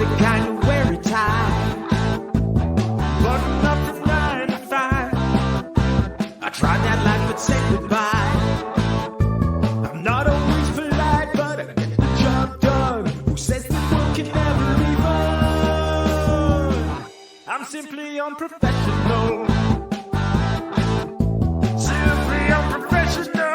the kind you wear a tie. Button up from 9 to 5. I tried that life but said goodbye. I'm not always polite, but I get the job done. Who says the world can never be fun? I'm simply unprofessional. Simply unprofessional.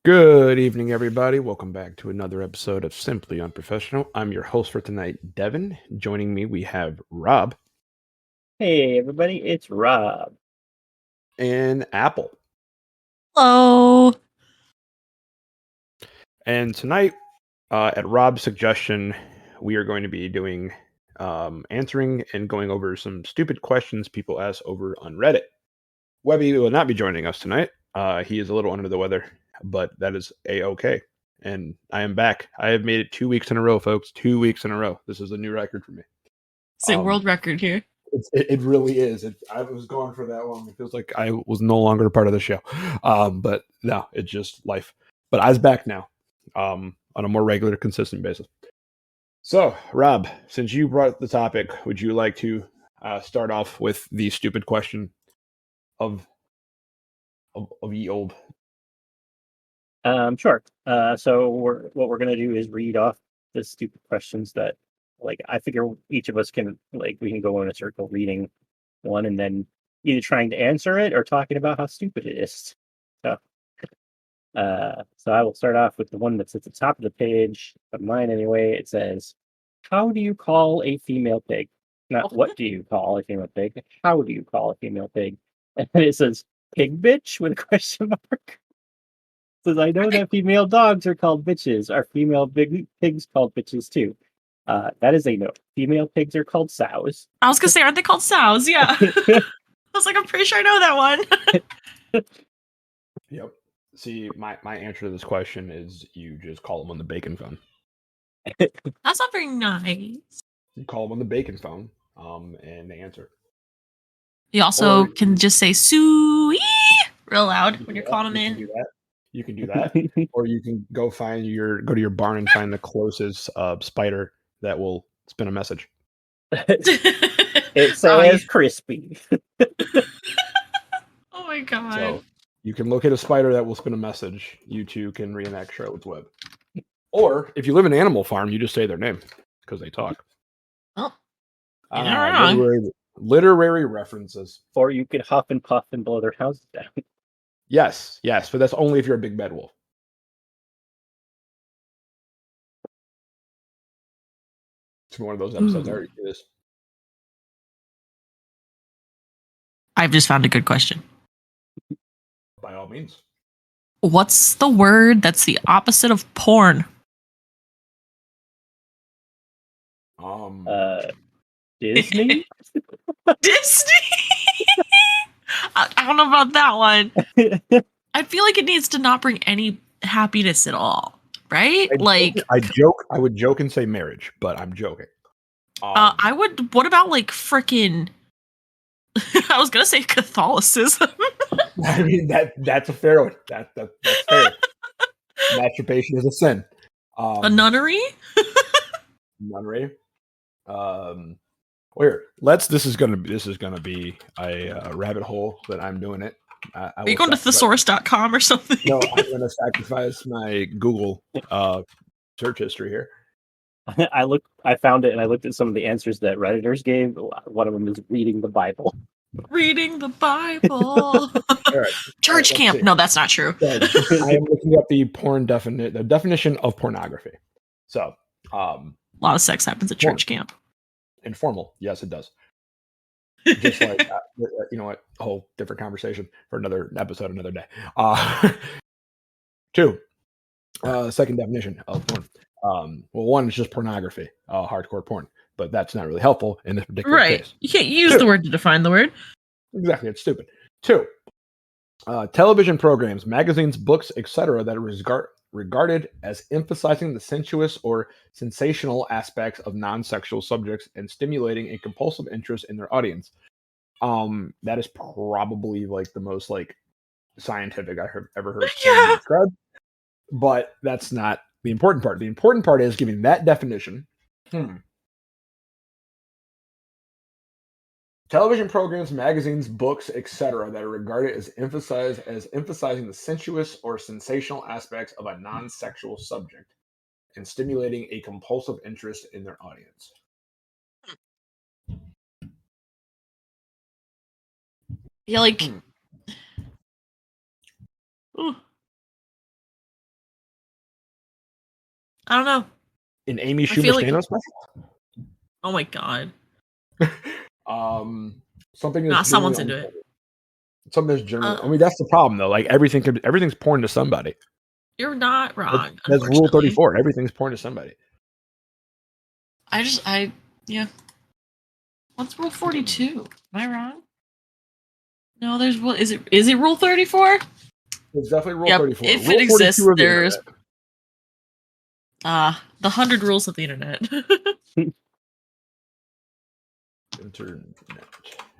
Good evening, everybody. Welcome back to another episode of Simply Unprofessional. I'm your host for tonight, Devin. Joining me, we have Rob. Hey, everybody, it's Rob. And Apple. Hello. And tonight, at Rob's suggestion, we are going to be doing answering and going over some stupid questions people ask over on Reddit. Webby will not be joining us tonight. He is a little under the weather, but that is a-okay. And I am back. I have made it 2 weeks in a row, folks. 2 weeks in a row. This is a new record for me. It's a world record here. It really is. I was gone for that long. It feels like I was no longer a part of the show. But no, it's just life. But I was back now on a more regular, consistent basis. So, Rob, since you brought the topic, would you like to start off with the stupid question of ye old? Sure. So what we're gonna do is read off the stupid questions that, like, I figure each of us can, like, we can go in a circle reading one and then either trying to answer it or talking about how stupid it is. So I will start off with the one that's at the top of the page, of mine anyway. It says, "How do you call a female pig?" Not what do you call a female pig? How do you call a female pig? And it says, "Pig bitch?" with a question mark. Says, "I know that female dogs are called bitches. Are female pigs called bitches too?" That is a no. Female pigs are called sows. I was gonna say, aren't they called sows? Yeah. I was like, I'm pretty sure I know that one. Yep. See, my answer to this question is you just call them on the bacon phone. That's not very nice. You call them on the bacon phone, and they answer. You also can just say "sue" real loud when you're calling them in. You can do that, or you can go to your barn and find the closest spider that will spin a message. It says crispy. Oh my god! So you can locate a spider that will spin a message. You too can reenact Charlotte's Web. Or if you live in an animal farm, you just say their name because they talk. Oh, you're not wrong. Literary references. Or you could huff and puff and blow their houses down. Yes, but that's only if you're a big bad wolf. It's one of those episodes. I already do this. I've just found a good question. By all means. What's the word that's the opposite of porn? Disney? Disney? I don't know about that one. I feel like it needs to not bring any happiness at all, right? I would joke and say marriage, but I'm joking. I would. What about like frickin'? I was gonna say Catholicism. I mean that's a fair one. That's fair. Masturbation is a sin. A nunnery. Nunnery. Where? This is gonna be a rabbit hole that I'm doing it. Are you going to thesaurus.com or something? No, I'm going to sacrifice my Google search history here. I found it and I looked at some of the answers that Redditors gave. One of them is reading the Bible. Reading the Bible. Right. Church camp. No, that's not true. I am looking up the definition of pornography. So, a lot of sex happens at church camp. Informal, yes, it does. Just like you know what, a whole different conversation for another episode, another day. 2, second definition of porn. Well, 1 is just pornography, hardcore porn, but that's not really helpful in this particular case. You can't use the word to define the word. Exactly, it's stupid. 2, television programs, magazines, books, etc. that regarded as emphasizing the sensuous or sensational aspects of non-sexual subjects and stimulating a compulsive interest in their audience. That is probably like the most like scientific I've ever heard Yeah. described, but that's not the important part. The important part is giving that definition. Television programs, magazines, books, etc., that are regarded as emphasizing the sensuous or sensational aspects of a non-sexual subject and stimulating a compulsive interest in their audience. Yeah, like. Ooh. I don't know. In Amy I Schumer feel like- stand-up special? Oh my god. Something Nah, that's someone's generally into it. something that's generally. I mean, that's the problem though. Like everything's porn to somebody. You're not wrong. That's Rule unfortunately. 34. Everything's porn to somebody. Yeah. What's Rule 42? Am I wrong? No, there's what is it Rule 34? It's definitely Rule Yep, 34. if Rule it exists, 42 of the there's internet. the 100 rules of the internet. Internet.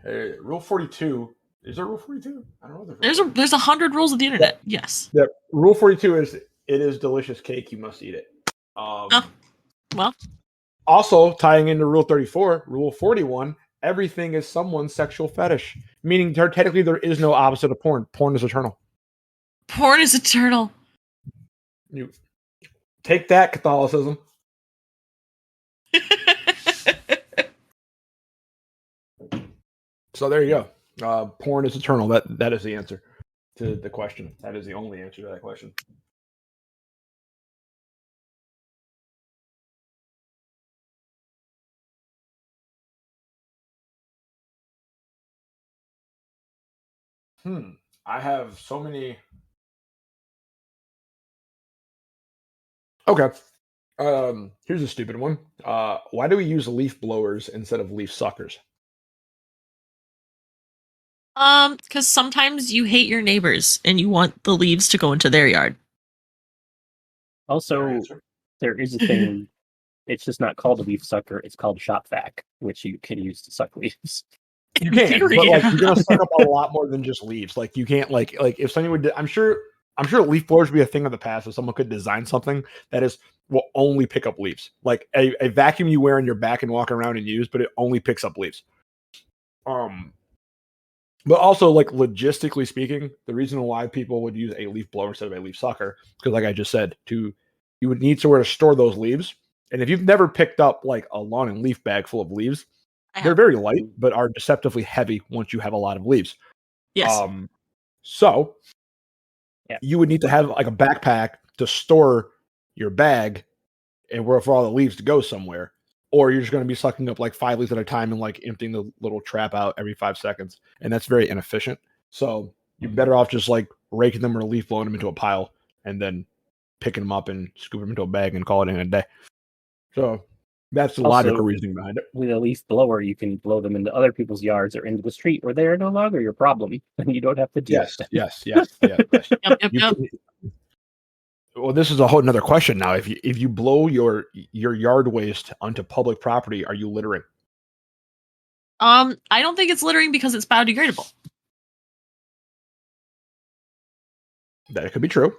Hey, Rule 42. Is there Rule 42? I don't know. What there's 100 rules of the internet. Yes. Yeah. Rule 42 is it is delicious cake. You must eat it. Well. Also, tying into Rule 34, Rule 41, everything is someone's sexual fetish. Meaning, technically, there is no opposite of porn. Porn is eternal. Porn is eternal. You take that, Catholicism. So there you go. Porn is eternal. That is the answer to the question. That is the only answer to that question. I have so many. Okay. Here's a stupid one. Why do we use leaf blowers instead of leaf suckers? Because sometimes you hate your neighbors and you want the leaves to go into their yard. Also, there is a thing. It's just not called a leaf sucker. It's called shop vac, which you can use to suck leaves. You can, but like you're gonna suck up a lot more than just leaves. Like you can't like if someone would, I'm sure leaf blowers would be a thing of the past. If someone could design something that will only pick up leaves, like a vacuum you wear on your back and walk around and use, but it only picks up leaves. But also like logistically speaking, the reason why people would use a leaf blower instead of a leaf sucker, because like I just said, you would need somewhere to store those leaves. And if you've never picked up like a lawn and leaf bag full of leaves, they're very light, but are deceptively heavy once you have a lot of leaves. Yes. So you would need to have like a backpack to store your bag and where for all the leaves to go somewhere. Or you're just going to be sucking up like 5 leaves at a time and like emptying the little trap out every 5 seconds. And that's very inefficient. So you're better off just like raking them or leaf blowing them into a pile and then picking them up and scooping them into a bag and call it in a day. So that's the logical reasoning behind it. With a leaf blower, you can blow them into other people's yards or into the street where they are no longer your problem, and you don't have to deal with them. Yes. Yep. Well, this is a whole another question now. If you blow your yard waste onto public property, are you littering? I don't think it's littering because it's biodegradable. That could be true.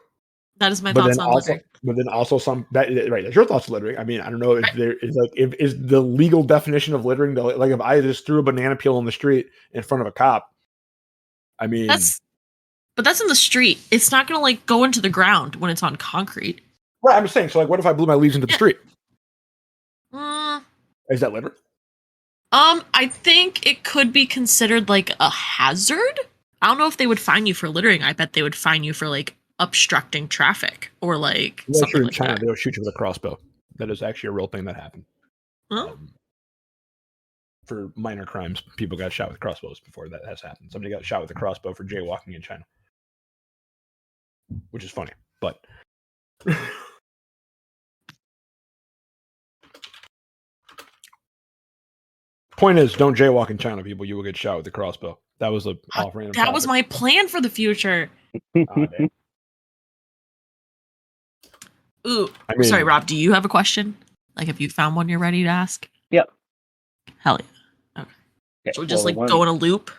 That is my thoughts on littering. But then also that's your thoughts on littering. I mean, I don't know if there is like is the legal definition of littering like if I just threw a banana peel on the street in front of a cop. I mean, but that's in the street. It's not gonna like go into the ground when it's on concrete. Right, I'm just saying. So like, what if I blew my leaves into the street? Is that littering? I think it could be considered like a hazard. I don't know if they would fine you for littering. I bet they would fine you for like obstructing traffic or like something like China, that. they'll shoot you with a crossbow. That is actually a real thing that happened. Huh? For minor crimes, people got shot with crossbows before that has happened. Somebody got shot with a crossbow for jaywalking in China, which is funny, but point is, don't jaywalk in China, people. You will get shot with a crossbow. That was that was my plan for the future. Ooh, I mean, sorry, Rob. Do you have a question? Like, have you found one you're ready to ask? Yep. Hell yeah. Okay, So we just well, like go in a loop.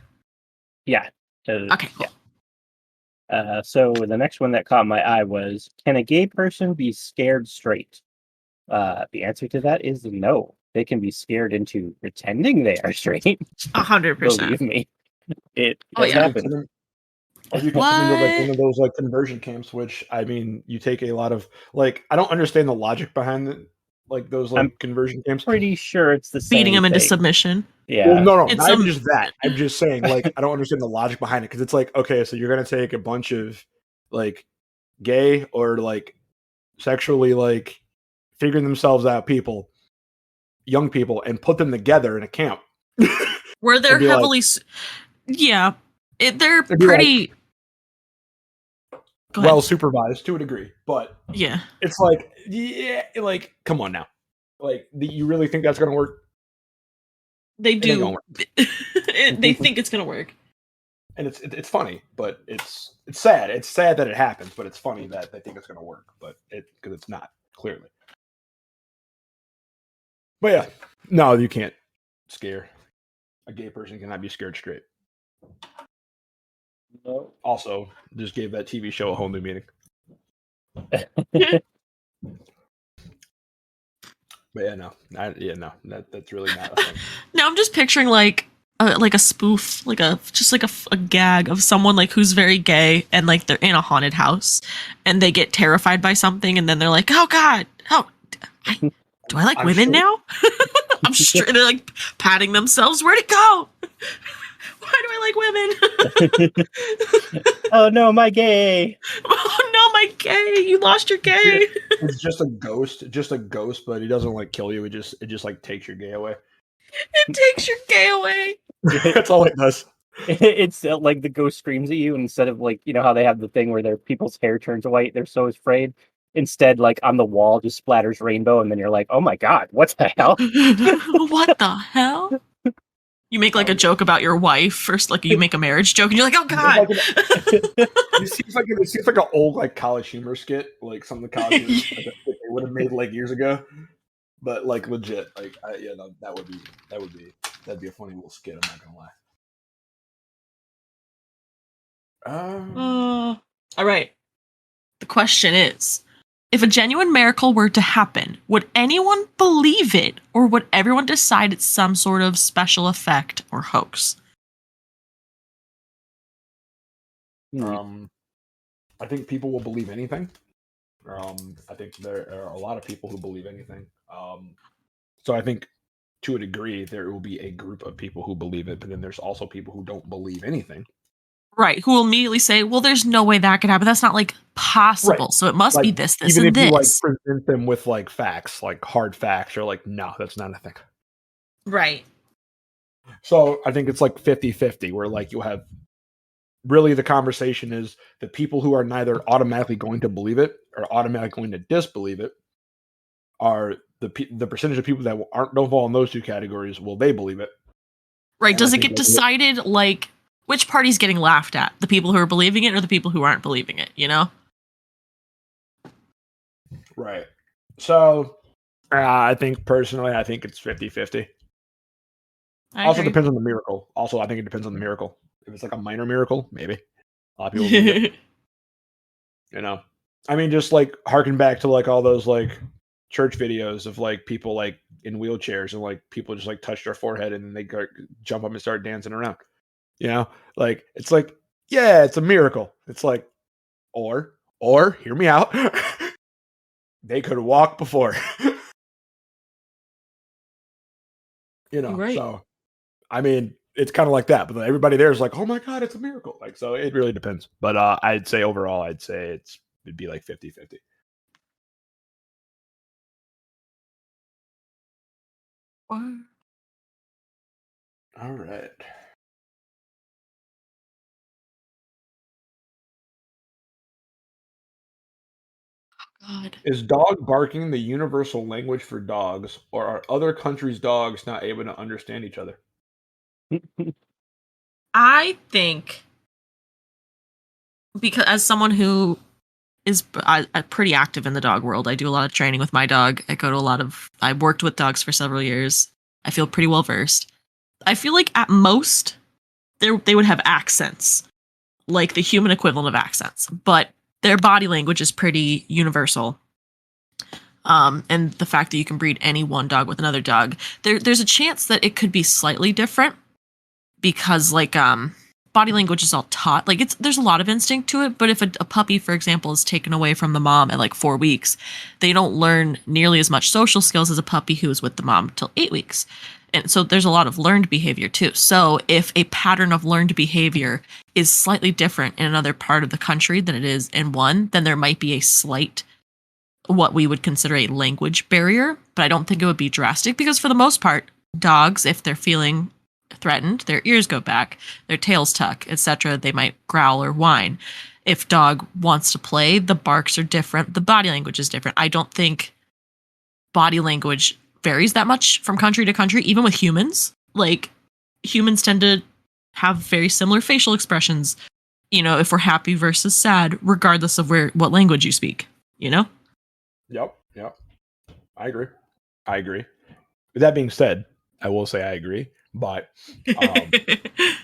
Yeah. Okay, cool. So the next one that caught my eye was, can a gay person be scared straight? The answer to that is no. They can be scared into pretending they are straight. 100%. Believe me, it Oh, does yeah. happen. Or you can send them to like What? one of those like conversion camps, which I mean, you take a lot of like I don't understand the logic behind it, like those like I'm conversion camps. Pretty sure it's the same Beating him into thing. submission. Yeah. Well, no, It's not even just that. I'm just saying, like, I don't understand the logic behind it because it's like, okay, so you're gonna take a bunch of like gay or like sexually like figuring themselves out people, young people, and put them together in a camp. where they're be like- heavily. Yeah. They're It'd be like- pretty. Go ahead. well supervised to a degree, but Yeah. it's like, yeah, like, come on now, like, you really think that's gonna work? They ain't do. gonna work. They think it's going to work. And it's funny, but it's sad. It's sad that it happens, but it's funny that they think it's gonna work, but because it's not clearly. But yeah, no, you can't scare a gay person. Cannot be scared straight. No. Also, just gave that TV show a whole new meaning. But yeah, no, that's really not a thing. Now I'm just picturing like a spoof, like a gag of someone like who's very gay and like they're in a haunted house and they get terrified by something and then they're like, oh god, do I like I'm women sure- now? I'm sure they're like patting themselves. Where'd it go? Why do I like women? Oh no, my gay. Oh no, my gay! You lost your gay. It's just a ghost, but he doesn't like kill you. It just like takes your gay away. It takes your gay away. That's all it does. It's like the ghost screams at you, and instead of like, you know how they have the thing where their people's hair turns white, they're so afraid. Instead, like on the wall just splatters rainbow, and then you're like, oh my god, what the hell? What the hell? You make like a joke about your wife first, like you make a marriage joke, and you're like, "Oh God!" It seems like an old like college humor skit, like some of the college humor skits that they would have made like years ago. But like legit, like that'd be a funny little skit. I'm not gonna lie. All right. The question is, if a genuine miracle were to happen, would anyone believe it, or would everyone decide it's some sort of special effect or hoax? I think people will believe anything. I think there are a lot of people who believe anything. So I think to a degree there will be a group of people who believe it, but then there's also people who don't believe anything. Right, who will immediately say, well, there's no way that could happen. That's not like possible. Right. So it must Like, be this, even and if you like this. present them with like facts, like hard facts, you're like, no, that's not a thing. Right. So I think it's like 50-50, where like you have really the conversation is the people who are neither automatically going to believe it or automatically going to disbelieve it are the percentage of people that don't fall in those two categories. Will they believe it? Right. And Does I it think get decided like which party's getting laughed at? The people who are believing it or the people who aren't believing it, you know? Right. So I think personally, I think it's 50-50. Also depends on the miracle. Also, I think it depends on the miracle. If it's like a minor miracle, maybe. A lot of people believe it. You know? I mean, just like harken back to like all those like church videos of like people like in wheelchairs and like people just like touch their forehead and then they go, jump up and start dancing around. You know? Like, it's like, yeah, it's a miracle. It's like, or hear me out. They could walk before. You know, Right. so I mean, it's kind of like that, but everybody there is like, "Oh my god, it's a miracle!" Like, so it really depends. But I'd say overall, it'd be like 50-50. All right. God. Is dog barking the universal language for dogs, or are other countries' dogs not able to understand each other? I think because as someone who I'm pretty active in the dog world. I do a lot of training with my dog. I worked with dogs for several years. I feel pretty well versed. I feel like at most they would have accents, like the human equivalent of accents, but their body language is pretty universal. And the fact that you can breed any one dog with another dog, there's a chance that it could be slightly different because body language is all taught. Like there's a lot of instinct to it, but if a puppy, for example, is taken away from the mom at 4 weeks, they don't learn nearly as much social skills as a puppy who is with the mom till 8 weeks. And so there's a lot of learned behavior too. So if a pattern of learned behavior is slightly different in another part of the country than it is in one, then there might be a slight, what we would consider a language barrier, but I don't think it would be drastic because for the most part, dogs, if they're feeling threatened, their ears go back, their tails tuck, etc. They might growl or whine. If dog wants to play, the barks are different, the body language is different. I don't think body language varies that much from country to country, even with humans. Humans tend to have very similar facial expressions, if we're happy versus sad, regardless of what language you speak, Yep. I agree. With that being said, I will say I agree, but the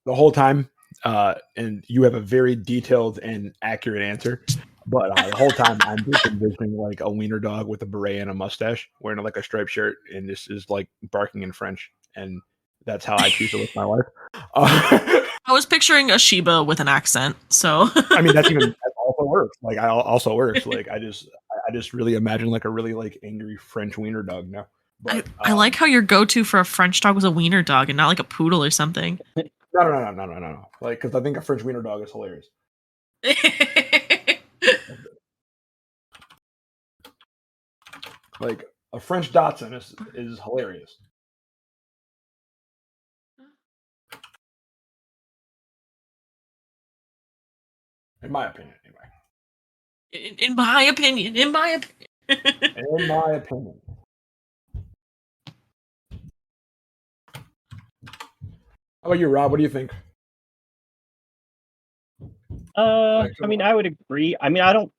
whole time, and you have a very detailed and accurate answer, but the whole time I'm just envisioning a wiener dog with a beret and a mustache, wearing a striped shirt, and this is barking in French, and that's how I choose to live my life. I was picturing a Shiba with an accent, so I mean that also works. Also works. I just really imagine a really angry French wiener dog now. But, I like how your go-to for a French dog was a wiener dog and not a poodle or something. No. Because I think a French wiener dog is hilarious. A French Dachshund is hilarious. In my opinion, anyway. In my opinion. In my opinion. How about you, Rob? What do you think? I would agree. I don't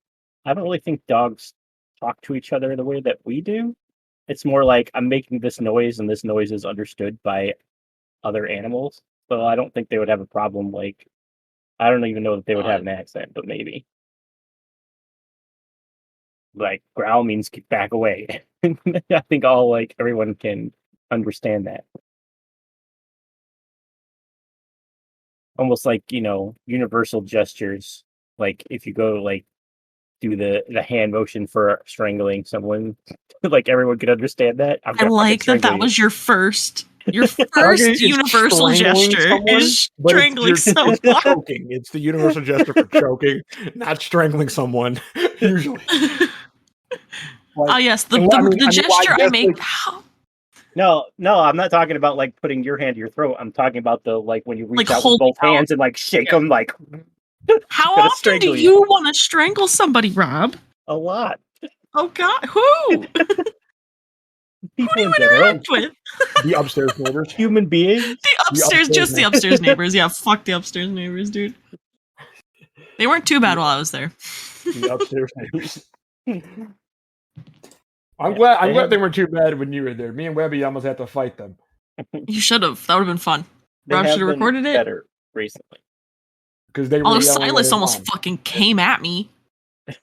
really think dogs talk to each other the way that we do. It's more like I'm making this noise and this noise is understood by other animals. So I don't think they would have a problem. I don't even know if they would have an accent, but maybe. Growl means back away. I think everyone can understand that. Almost universal gestures. If you go do the hand motion for strangling someone, everyone could understand that. I like that was your first universal gesture is strangling someone. Choking. It's the universal gesture for choking, not strangling someone. Usually. Yes, the gesture I make. No, I'm not talking about putting your hand to your throat. I'm talking about the when you reach out with both hands and shake them How often do you want to strangle somebody, Rob? A lot. Oh God, who? Who do you interact with? The upstairs neighbors. Human beings. The upstairs neighbors. Yeah, fuck the upstairs neighbors, dude. They weren't too bad while I was there. The upstairs neighbors. I'm glad they weren't too bad when you were there. Me and Webby almost had to fight them. You should have. That would have been fun. Rob should have recorded it. Better recently. Because they were. Although Silas almost fucking came at me.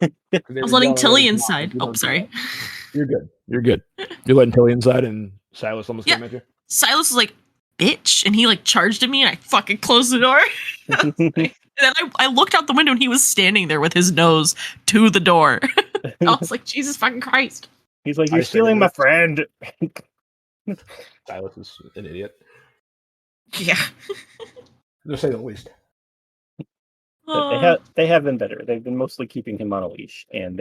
I was letting Tilly inside. Oh, sorry. You're good. You're letting Tilly inside, and Silas almost came at you. Silas was like, "Bitch," and he charged at me, and I fucking closed the door. And then I looked out the window, and he was standing there with his nose to the door. I was like, Jesus fucking Christ. He's like, "You're stealing my friend." Silas is an idiot. Yeah. To say the least. They have been better. They've been mostly keeping him on a leash, and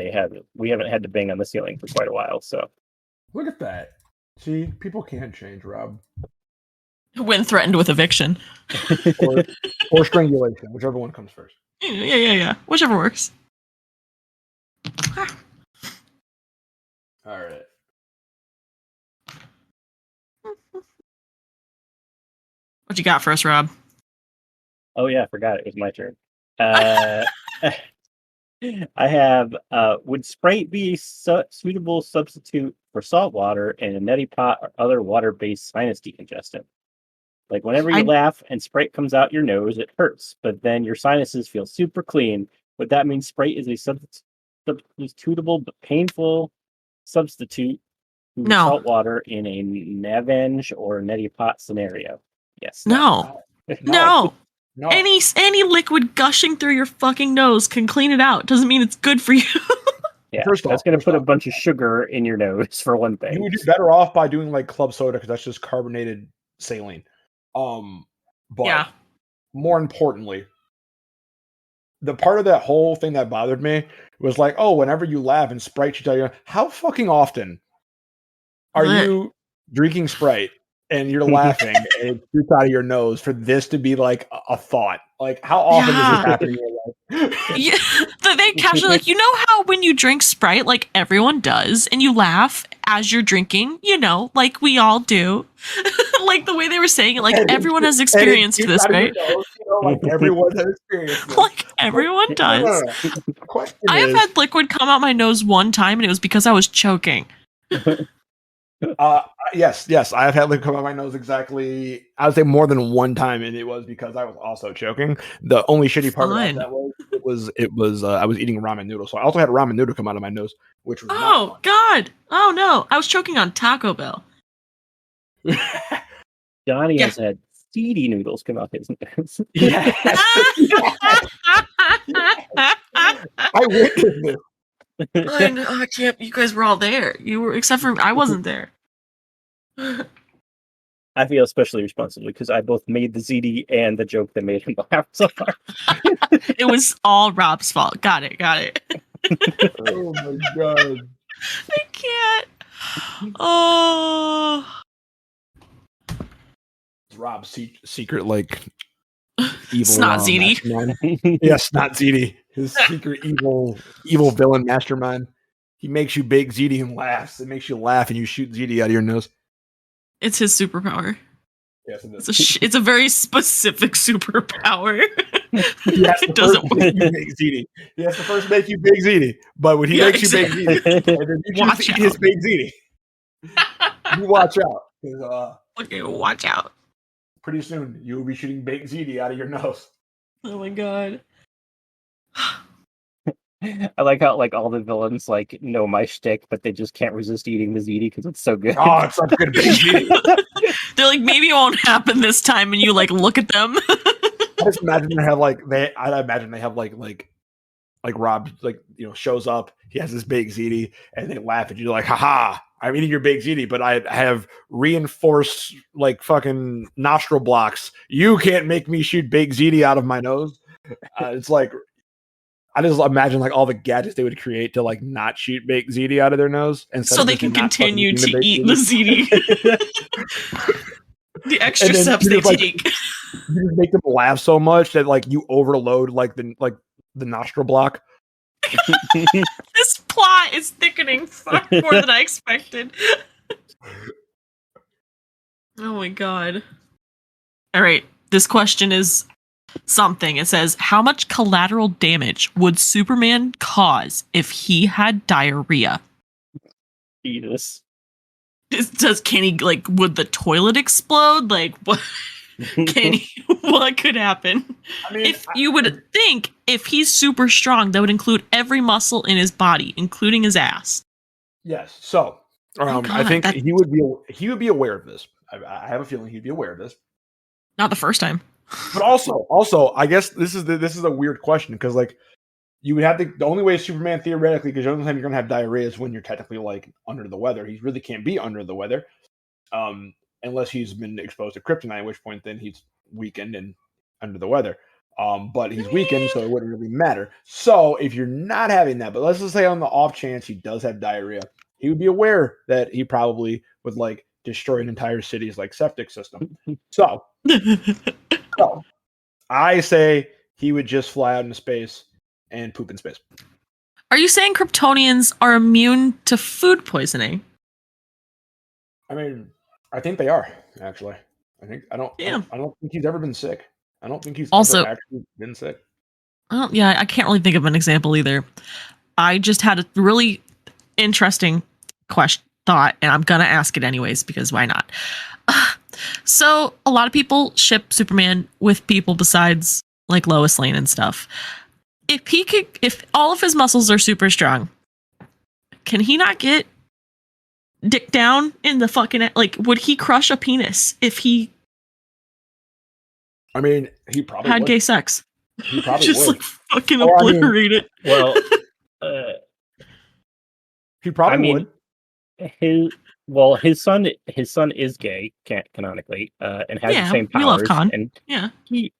we haven't had to bang on the ceiling for quite a while. So look at that. See, people can't change, Rob. When threatened with eviction. or strangulation, whichever one comes first. Yeah. Whichever works. All right. What you got for us, Rob? Oh yeah, I forgot it was my turn. I have, would Sprite be a suitable substitute for salt water in a neti pot or other water-based sinus decongestant? Like whenever you I laugh and Sprite comes out your nose, it hurts, but then your sinuses feel super clean. Would that mean Sprite is a substitutable but painful substitute to no, salt water in a Nevenge or neti pot scenario? Yes, no, No. no. Any liquid gushing through your fucking nose can clean it out. Doesn't mean it's good for you. Yeah, First that's off, going to first put a off. bunch of sugar in your nose for one You thing. would do better off by doing like club soda because that's just carbonated saline. But Yeah. more importantly, the part of that whole thing that bothered me was like, oh, whenever you laugh and Sprite should tell you, how fucking often are Blech. you drinking Sprite and you're laughing and it shoots out of your nose for this to be like a thought? Like, how often does this Yeah. happen in your life? Yeah, they casually like, you know how when you drink Sprite, like everyone does, and you laugh as you're drinking, like we all do. Like the way they were saying it, like And it- everyone has and it experienced shoots this, out of your right? nose, like everyone has experienced this. Like everyone No, does. no. The question I have is, had liquid come out my nose one time, and it was because I was choking. yes, I have had liquid come out my nose exactly. I would say more than one time, and it was because I was also choking. The only shitty part about Fun. that was I was eating ramen noodles, so I also had a ramen noodle come out of my nose, which was Oh God! Oh no! I was choking on Taco Bell. not fun. Johnny Yeah. has had seedy noodles come out his nose. Yes. I witnessed this. I know. I can't. You guys were all there. You were, except for I wasn't there. I feel especially responsible because I both made the ZD and the joke that made him laugh so hard. It was all Rob's fault. Got it. Oh my god. I can't. Oh. Rob's secret like evil Snot ziti. mastermind. Yes, not ziti. His secret evil villain mastermind. He makes you bake ziti and laughs. It makes you laugh and you shoot ziti out of your nose. It's his superpower. Yes, it is. It's a very specific superpower. He has to It doesn't first make you bake ziti. He has to first make you bake ziti. But when he Yeah, makes you bake ziti, and then you choose Watch to eat out. his baked ziti, you watch out. 'Cause, Okay, watch out. pretty soon you will be shooting baked ziti out of your nose. Oh my god. I like how like all the villains like know my shtick, but they just can't resist eating the ZD because it's so good. Oh, it's such good baked ziti. They're like, maybe it won't happen this time, and you like look at them. I just imagine they have like I imagine they have like Rob shows up, he has his baked ziti, and they laugh at you like, haha, I'm eating your baked ziti, but I have reinforced like fucking nostril blocks. You can't make me shoot baked ziti out of my nose. It's like I just imagine like all the gadgets they would create to like not shoot baked ziti out of their nose, and So they can continue to eat the ziti. The extra steps they take. You just make them laugh so much that like you overload like the nostril block. This plot is thickening far more than I expected. Oh my god. All right, this question is something. It says, how much collateral damage would Superman cause if he had diarrhea? Jesus. Can he, like, would the toilet explode? Like, what? What could happen? I mean, If you would think if he's super strong, that would include every muscle in his body, including his ass. yes. So Oh, I God, think that- he would be aware of this. I have a feeling he'd be aware of this. Not the first time. But also, I guess this is a weird question because like you would have the only way Superman theoretically, because the only time you're gonna have diarrhea is when you're technically like under the weather. He really can't be under the weather, unless he's been exposed to kryptonite, at which point then he's weakened and under the weather. But he's weakened, so it wouldn't really matter. So if you're not having that, but let's just say on the off chance he does have diarrhea, he would be aware that he probably would like destroy an entire city's like septic system. So I say he would just fly out into space and poop in space. Are you saying Kryptonians are immune to food poisoning? I mean, I think they are actually. I don't think he's ever been sick. I don't think he's Also- ever actually been sick. Yeah, I can't really think of an example either. I just had a really interesting thought, and I'm gonna ask it anyways because why not? So a lot of people ship Superman with people besides like Lois Lane and stuff. If all of his muscles are super strong, can he not get dick down in the fucking, like, would he crush a penis if he I mean, he probably had would. gay sex? He probably Just would. like fucking Oh, I mean- obliterate it. Well, He probably I mean, would. his son is gay, canonically, and has the Yeah, same we love powers, Khan. and Yeah. he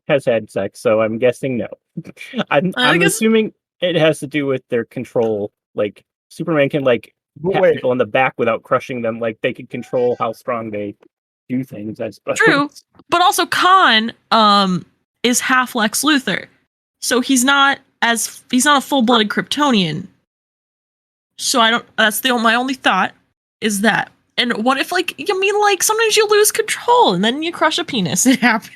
has had sex, so I'm guessing no. I'm guess- assuming it has to do with their control. Like Superman can like But pat wait, people in the back without crushing them. Like they can control how strong they do things. I suppose. True. But also Khan is half Lex Luthor. So he's not a full-blooded Kryptonian. So that's my only thought is that. And what if like sometimes you lose control and then you crush a penis? It happens.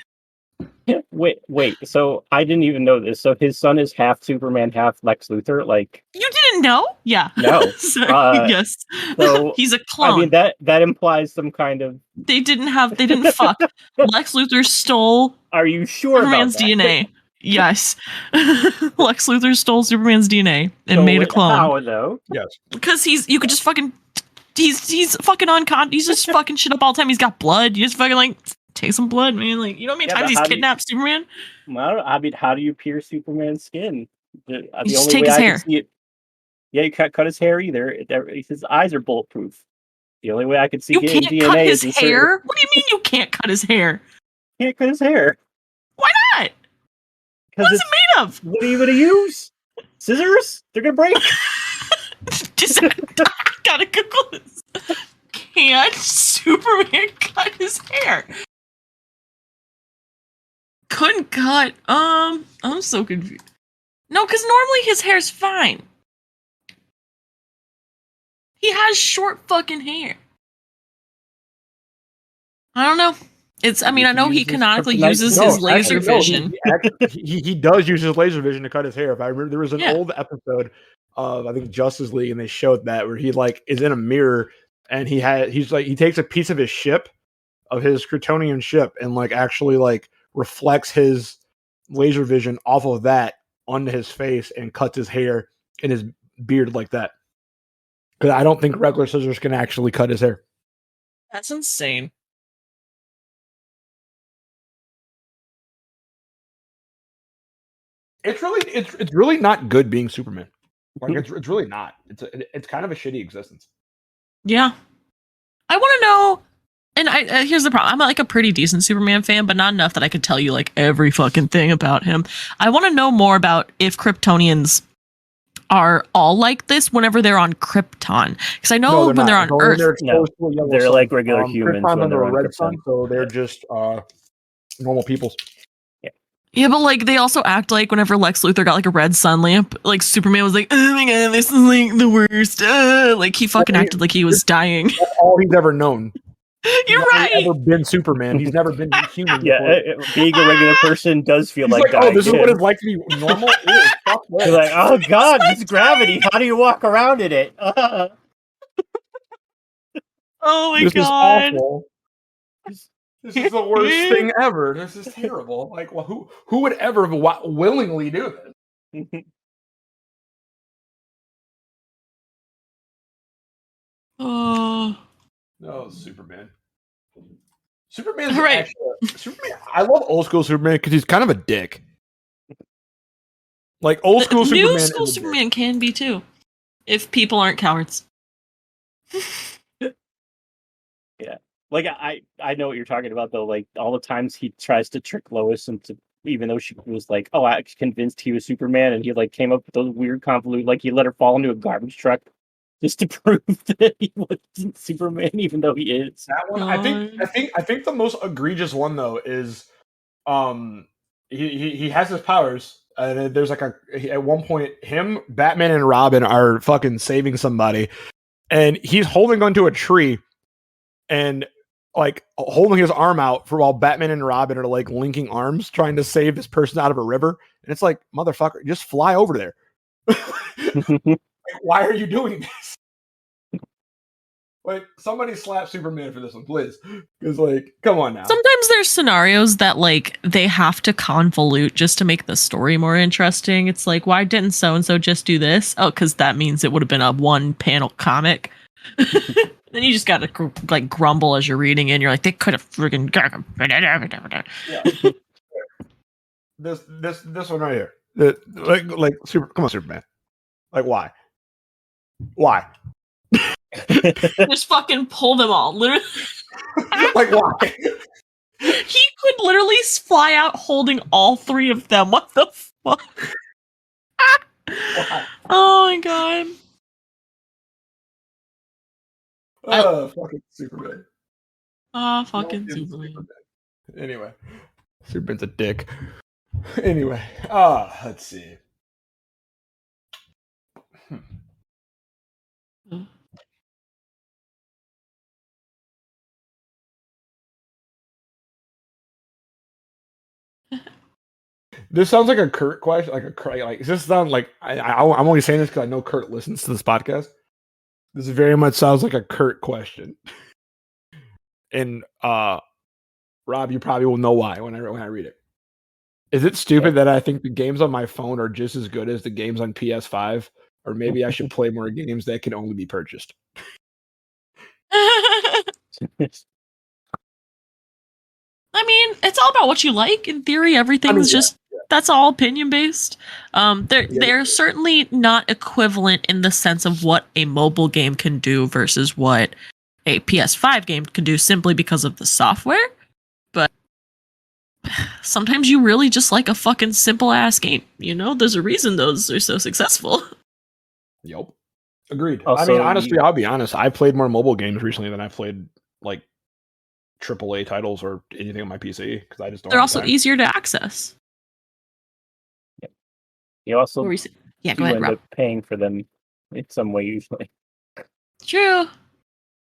Wait. So I didn't even know this. So his son is half Superman, half Lex Luthor. Like You didn't know? Yeah. No. So, yes. So He's a clone. I mean that implies some kind of. They didn't fuck. Lex Luthor stole Are you sure Superman's about that? DNA. Yes. Lex Luthor stole Superman's DNA and So made a clone. How though? yes. Because he's fucking he's just fucking shit up all the time. He's got blood. You just fucking like take some blood, man. Like, you know how many Yeah, times but he's how do you- kidnapped Superman? Well, I mean, how do you pierce Superman's skin? The just only take way his I hair. can see it. Yeah, you can't cut his hair either. His eyes are bulletproof. The only way I could see You his can't DNA cut is his hair? What do you mean you can't cut his hair? Can't cut his hair. Why not? Because What's it made of? what are you gonna use? Scissors? They're gonna break. Just gotta Google this. Can't Superman cut his hair? Couldn't cut. I'm so confused. No, because normally his hair's fine. He has short fucking hair. I don't know. I know he canonically uses his laser vision. He does use his laser vision to cut his hair. If I remember, there was an Yeah. old episode of I think Justice League, and they showed that where he like is in a mirror and he takes a piece of his ship, of his Kryptonian ship, and like actually like reflects his laser vision off of that onto his face and cuts his hair and his beard like that. Because I don't think regular scissors can actually cut his hair. That's insane. It's really not good being Superman. Like it's really not. It's kind of a shitty existence. Yeah. I want to know, and here's the problem. I'm like a pretty decent Superman fan, but not enough that I could tell you like every fucking thing about him. I want to know more about if Kryptonians are all like this whenever they're on Krypton. Because I know when they're on Earth. They're like regular humans Krypton's when they're under a on red Krypton. sun, so they're just normal people. Yeah, but like they also act like whenever Lex Luthor got like a red sun lamp, like Superman was like, "Oh my god, this is like the worst." Like he fucking acted like he was dying. That's all he's ever known. You're He's right. never been Superman. He's never been human. Yeah, before. being a regular person does feel He's like like, dying. oh, this is what it's like to be normal. Ew, fuck that. You're like, oh god, this gravity. How do you walk around in it? Oh my This god. is awful. This is the worst thing ever. This is terrible. Like, well, who would ever willingly do this? Oh. No, Superman. Superman's All right. actually Superman. I love old school Superman because he's kind of a dick. Like old school Superman. New school Superman can be too, if people aren't cowards. Yeah, like I know what you're talking about though. Like all the times he tries to trick Lois into, even though she was like, "Oh, I was convinced he was Superman," and he like came up with those weird convoluted, like he let her fall into a garbage truck just to prove that he wasn't Superman, even though he is. That one, I think the most egregious one though is, he has his powers, and there's like at one point him, Batman, and Robin are fucking saving somebody, and he's holding onto a tree, and like holding his arm out for while Batman and Robin are like linking arms trying to save this person out of a river. And it's like, motherfucker, just fly over there. Like, why are you doing this? Like, somebody slap Superman for this one, please. Because, like, come on now. Sometimes there's scenarios that like they have to convolute just to make the story more interesting. It's like, why didn't so and so just do this? Oh, because that means it would have been a one panel comic. Then you just gotta like grumble as you're reading it. And you're like, they could have freaking. Yeah. This one right here. Like super. Come on, Superman. Like, why? Why? Just fucking pull them all. Literally, Like, why? he could literally fly out holding all three of them. What the fuck? Why? Oh my god. Oh, fucking Superman. Oh, fucking Fucking Superman. Anyway, Superman's a dick. Anyway, let's see. This sounds like a Kurt question. Like, does this sound like I'm only saying this because I know Kurt listens to this podcast. This very much sounds like a Kurt question. And Rob, you probably will know why when I read it. Is it stupid that I think the games on my phone are just as good as the games on PS5? Or maybe I should play more games that can only be purchased. I mean, it's all about what you like. In theory, everything's just that's all opinion based. They're certainly not equivalent in the sense of what a mobile game can do versus what a PS5 game can do simply because of the software. But sometimes you really just like a fucking simple ass game. You know, there's a reason those are so successful. Yep. Agreed. Also, I mean, honestly, I'll be honest. I played more mobile games recently than I played like AAA titles or anything on my PC because I just don't. They're have also time. easier to access. Yep. You also What were you saying? Yeah, go do ahead, end Rob. up paying for them in some way usually. True.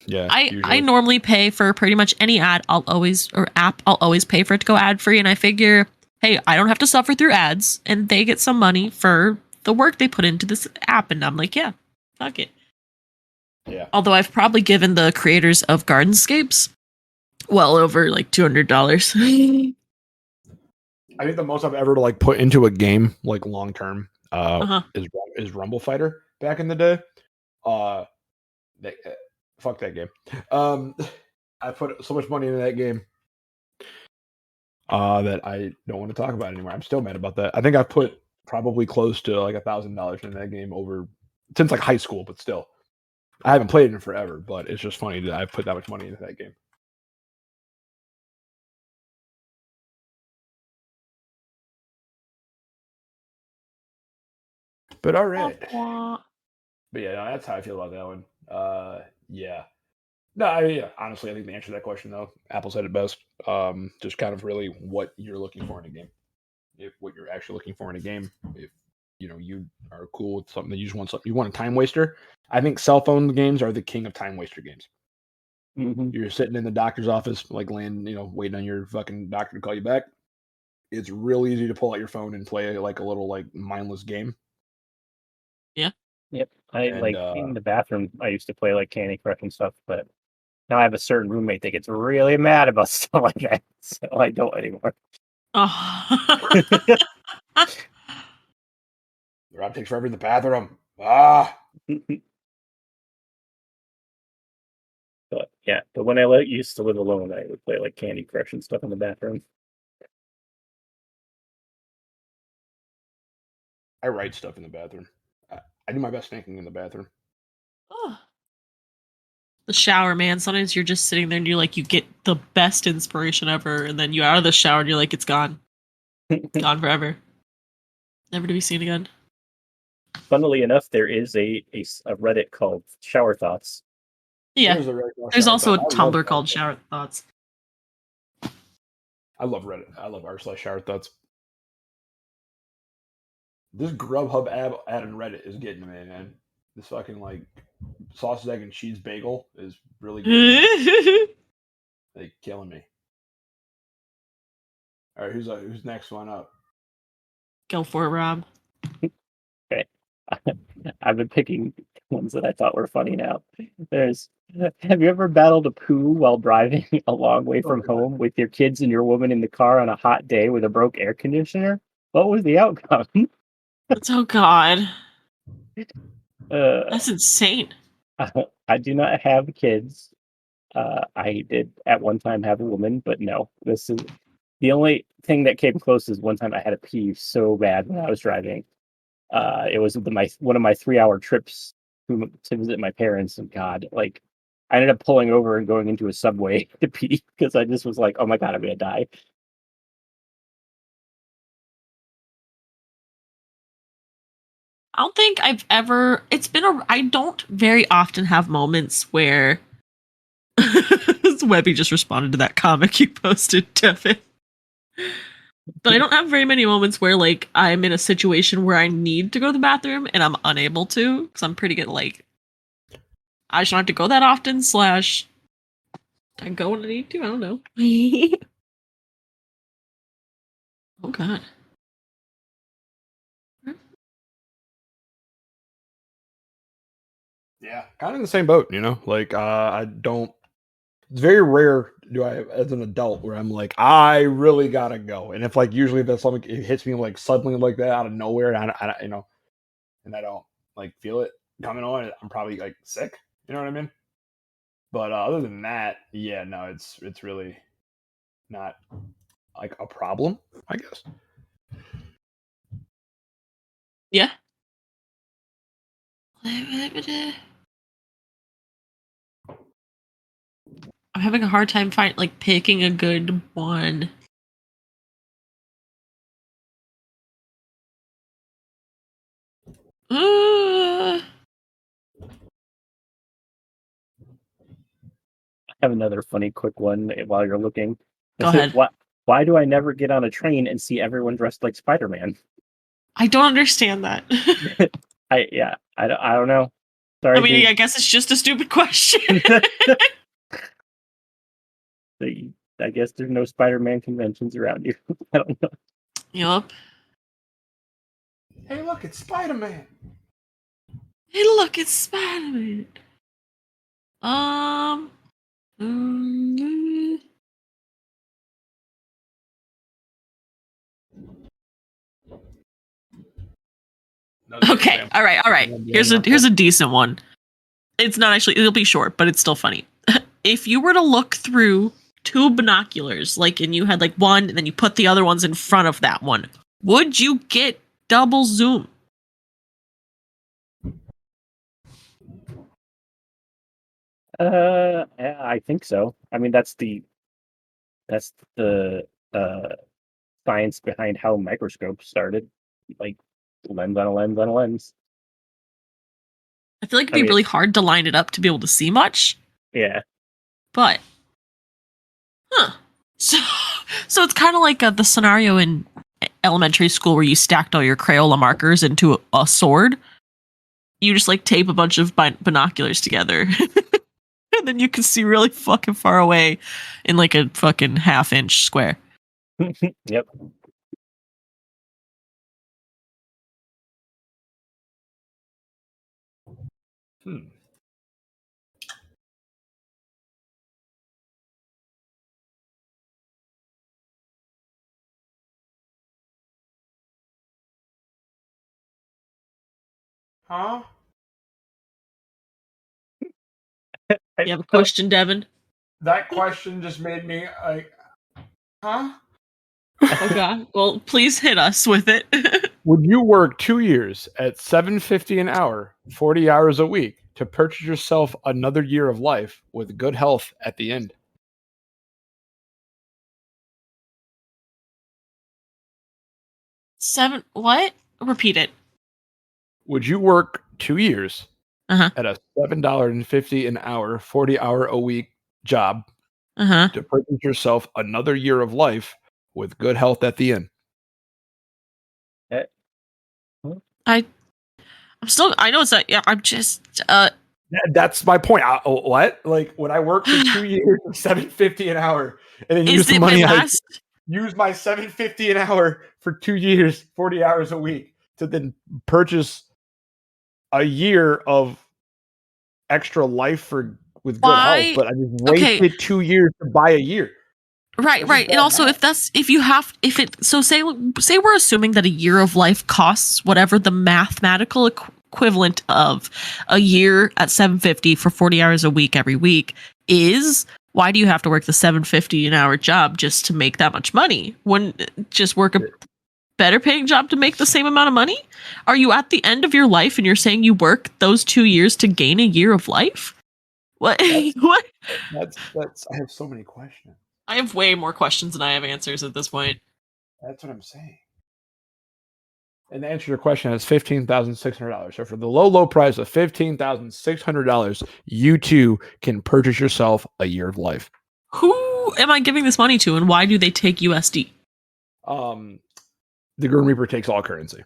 Yeah. I usually. normally pay for pretty much any app I'll always pay for it to go ad free, and I figure, hey, I don't have to suffer through ads, and they get some money for the work they put into this app, and I'm like, yeah, fuck it. Yeah. Although I've probably given the creators of Gardenscapes well over like $200. I think the most I've ever like put into a game like long term Uh-huh. is Rumble Fighter back in the day. Fuck that game. I put so much money into that game that I don't want to talk about it anymore. I'm still mad about that. I think I've put probably close to like $1,000 in that game over since like high school, but still. I haven't played it in forever, but it's just funny that I put that much money into that game. But all right. But yeah, no, that's how I feel about that one. Yeah. No, honestly, I think the answer to that question, though, Apple said it best. Just kind of really what you're looking for in a game. If what you're actually looking for in a game, if you are cool with something that you just want something, you want a time waster. I think cell phone games are the king of time waster games. Mm-hmm. You're sitting in the doctor's office, like waiting on your fucking doctor to call you back. It's real easy to pull out your phone and play like a little like mindless game. Yep. In the bathroom, I used to play like Candy Crush and stuff, but now I have a certain roommate that gets really mad about stuff like that, so I don't anymore. Oh. Rob takes forever in the bathroom. Ah. But when I used to live alone, I would play like Candy Crush and stuff in the bathroom. I write stuff in the bathroom. I do my best thinking in the bathroom. Oh. The shower, man. Sometimes you're just sitting there and you get the best inspiration ever, and then you're out of the shower and you're like, it's gone. Gone forever. Never to be seen again. Funnily enough, there is a Reddit called Shower Thoughts. Yeah. There's also a Tumblr called Shower. Shower Thoughts. I love Reddit. I love r/Shower Thoughts. This Grubhub ad on Reddit is getting me, man. This fucking like sausage, egg, and cheese bagel is really good. Like killing me. All right, who's next one up? Go for it, Rob. Okay. I've been picking ones that I thought were funny now. Have you ever battled a poo while driving a long way from home with your kids and your woman in the car on a hot day with a broke air conditioner? What was the outcome? Oh God, Uh, that's insane. I do not have kids. I did at one time have a woman, but no. This is the only thing that came close is one time I had a pee so bad when I was driving. It was one of my 3-hour trips to visit my parents, and God, like I ended up pulling over and going into a subway to pee because I just was like, oh my God, I'm gonna die. I don't think I've ever. I don't very often have moments where. Webby just responded to that comic you posted, Devin. But I don't have very many moments where like I'm in a situation where I need to go to the bathroom and I'm unable to because I'm pretty good. Like I just don't have to go that often. / I go when I need to. I don't know. Oh God. Yeah, kind of in the same boat, you know. Like I don't. It's very rare do I, as an adult, where I'm like, I really gotta go. And if like usually if that's something it hits me like suddenly like that out of nowhere, and you know, and I don't like feel it coming on, I'm probably like sick. You know what I mean? But other than that, yeah, no, it's really not like a problem, I guess. Yeah. I'm having a hard time picking a good one. I have another funny quick one while you're looking. Go ahead. Why do I never get on a train and see everyone dressed like Spider-Man? I don't understand that. I don't know. Sorry, I mean, dude. I guess it's just a stupid question. I guess there's no Spider-Man conventions around you. I don't know. Yup. Hey, look, it's Spider-Man. Hey, look, it's Spider-Man. Mm, Okay. All right. Here's a decent one. It's not actually. It'll be short, but it's still funny. If you were to look through 2 binoculars, and you had one, and then you put the other ones in front of that one, would you get double zoom? Yeah, I think so. I mean, that's the science behind how microscopes started. Like lens on a lens on a lens. I feel like it'd be really hard to line it up to be able to see much. Yeah. But, so it's kind of like the scenario in elementary school where you stacked all your Crayola markers into a sword. You just tape a bunch of binoculars together. And then you can see really fucking far away in a fucking half-inch square. Yep. Huh? You have a question, Devin? That question just made me like, huh? Oh God. Well, please hit us with it. Would you work 2 years at $7.50 an hour, 40 hours a week, to purchase yourself another year of life with good health at the end? What? Repeat it. Would you work 2 years Uh-huh. at a $7.50 an hour, 40-hour a week job Uh-huh. to purchase yourself another year of life with good health at the end? I know it's not. Yeah, I'm just. That's my point. What? Like when I work for 2 years, $7.50 an hour, and then use Is the it my money last? use my $7.50 an hour for 2 years, 40 hours a week, to then purchase a year of extra life with good health. Why? But I just Okay. wasted 2 years to buy a year. Right, That's right. just And bad also math. if it so say we're assuming that a year of life costs whatever the mathematical equivalent of a year at 750 for 40 hours a week every week is, why do you have to work the 750 an hour job just to make that much money? Wouldn't just work a better paying job to make the same amount of money? Are you at the end of your life and you're saying you work those 2 years to gain a year of life? What? What? That's I have so many questions. I have way more questions than I have answers at this point. That's what I'm saying. And to answer your question, it's $15,600. So for the low price of $15,600, you too can purchase yourself a year of life. Who am I giving this money to, and why do they take USD? The Grim Reaper takes all currency.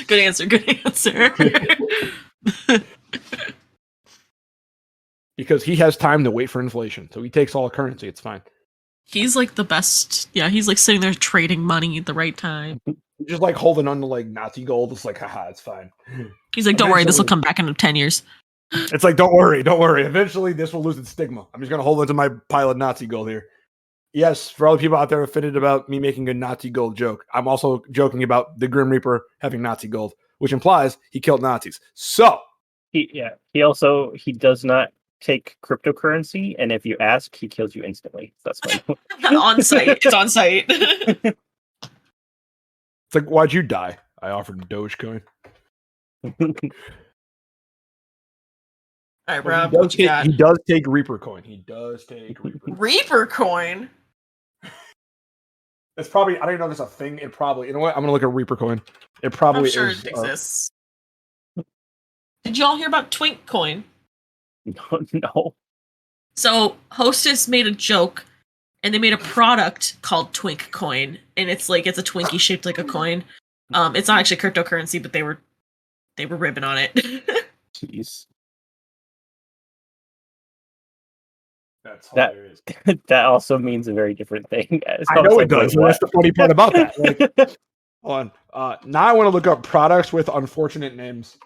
Good answer. Good answer. Because he has time to wait for inflation. So he takes all currency. It's fine. He's like the best. Yeah, he's like sitting there trading money at the right time. Just like holding on to like Nazi gold. It's like, haha, it's fine. He's like, don't worry, this will come back in 10 years. It's like, don't worry. Eventually, this will lose its stigma. I'm just going to hold onto my pile of Nazi gold here. Yes, for all the people out there offended about me making a Nazi gold joke, I'm also joking about the Grim Reaper having Nazi gold, which implies he killed Nazis. So He does not take cryptocurrency, and if you ask, he kills you instantly. That's why. On site. It's on site. it's like, why'd you die? I offered him Dogecoin. All right, Rob, He what you got? does take Reaper coin. He does take Reaper. Reaper coin. It's probably, I don't even know if it's a thing. It probably, you know what? I'm gonna look at Reaper coin. It probably I'm sure is. it exists. Did y'all hear about Twink coin? No. So Hostess made a joke, and they made a product called Twink coin, and it's a Twinkie shaped like a coin. It's not actually cryptocurrency, but they were ribbing on it. Jeez. That's That- hilarious. That also means a very different thing. I know it does. That's the funny part about that. Like, hold on. Now I want to look up products with unfortunate names.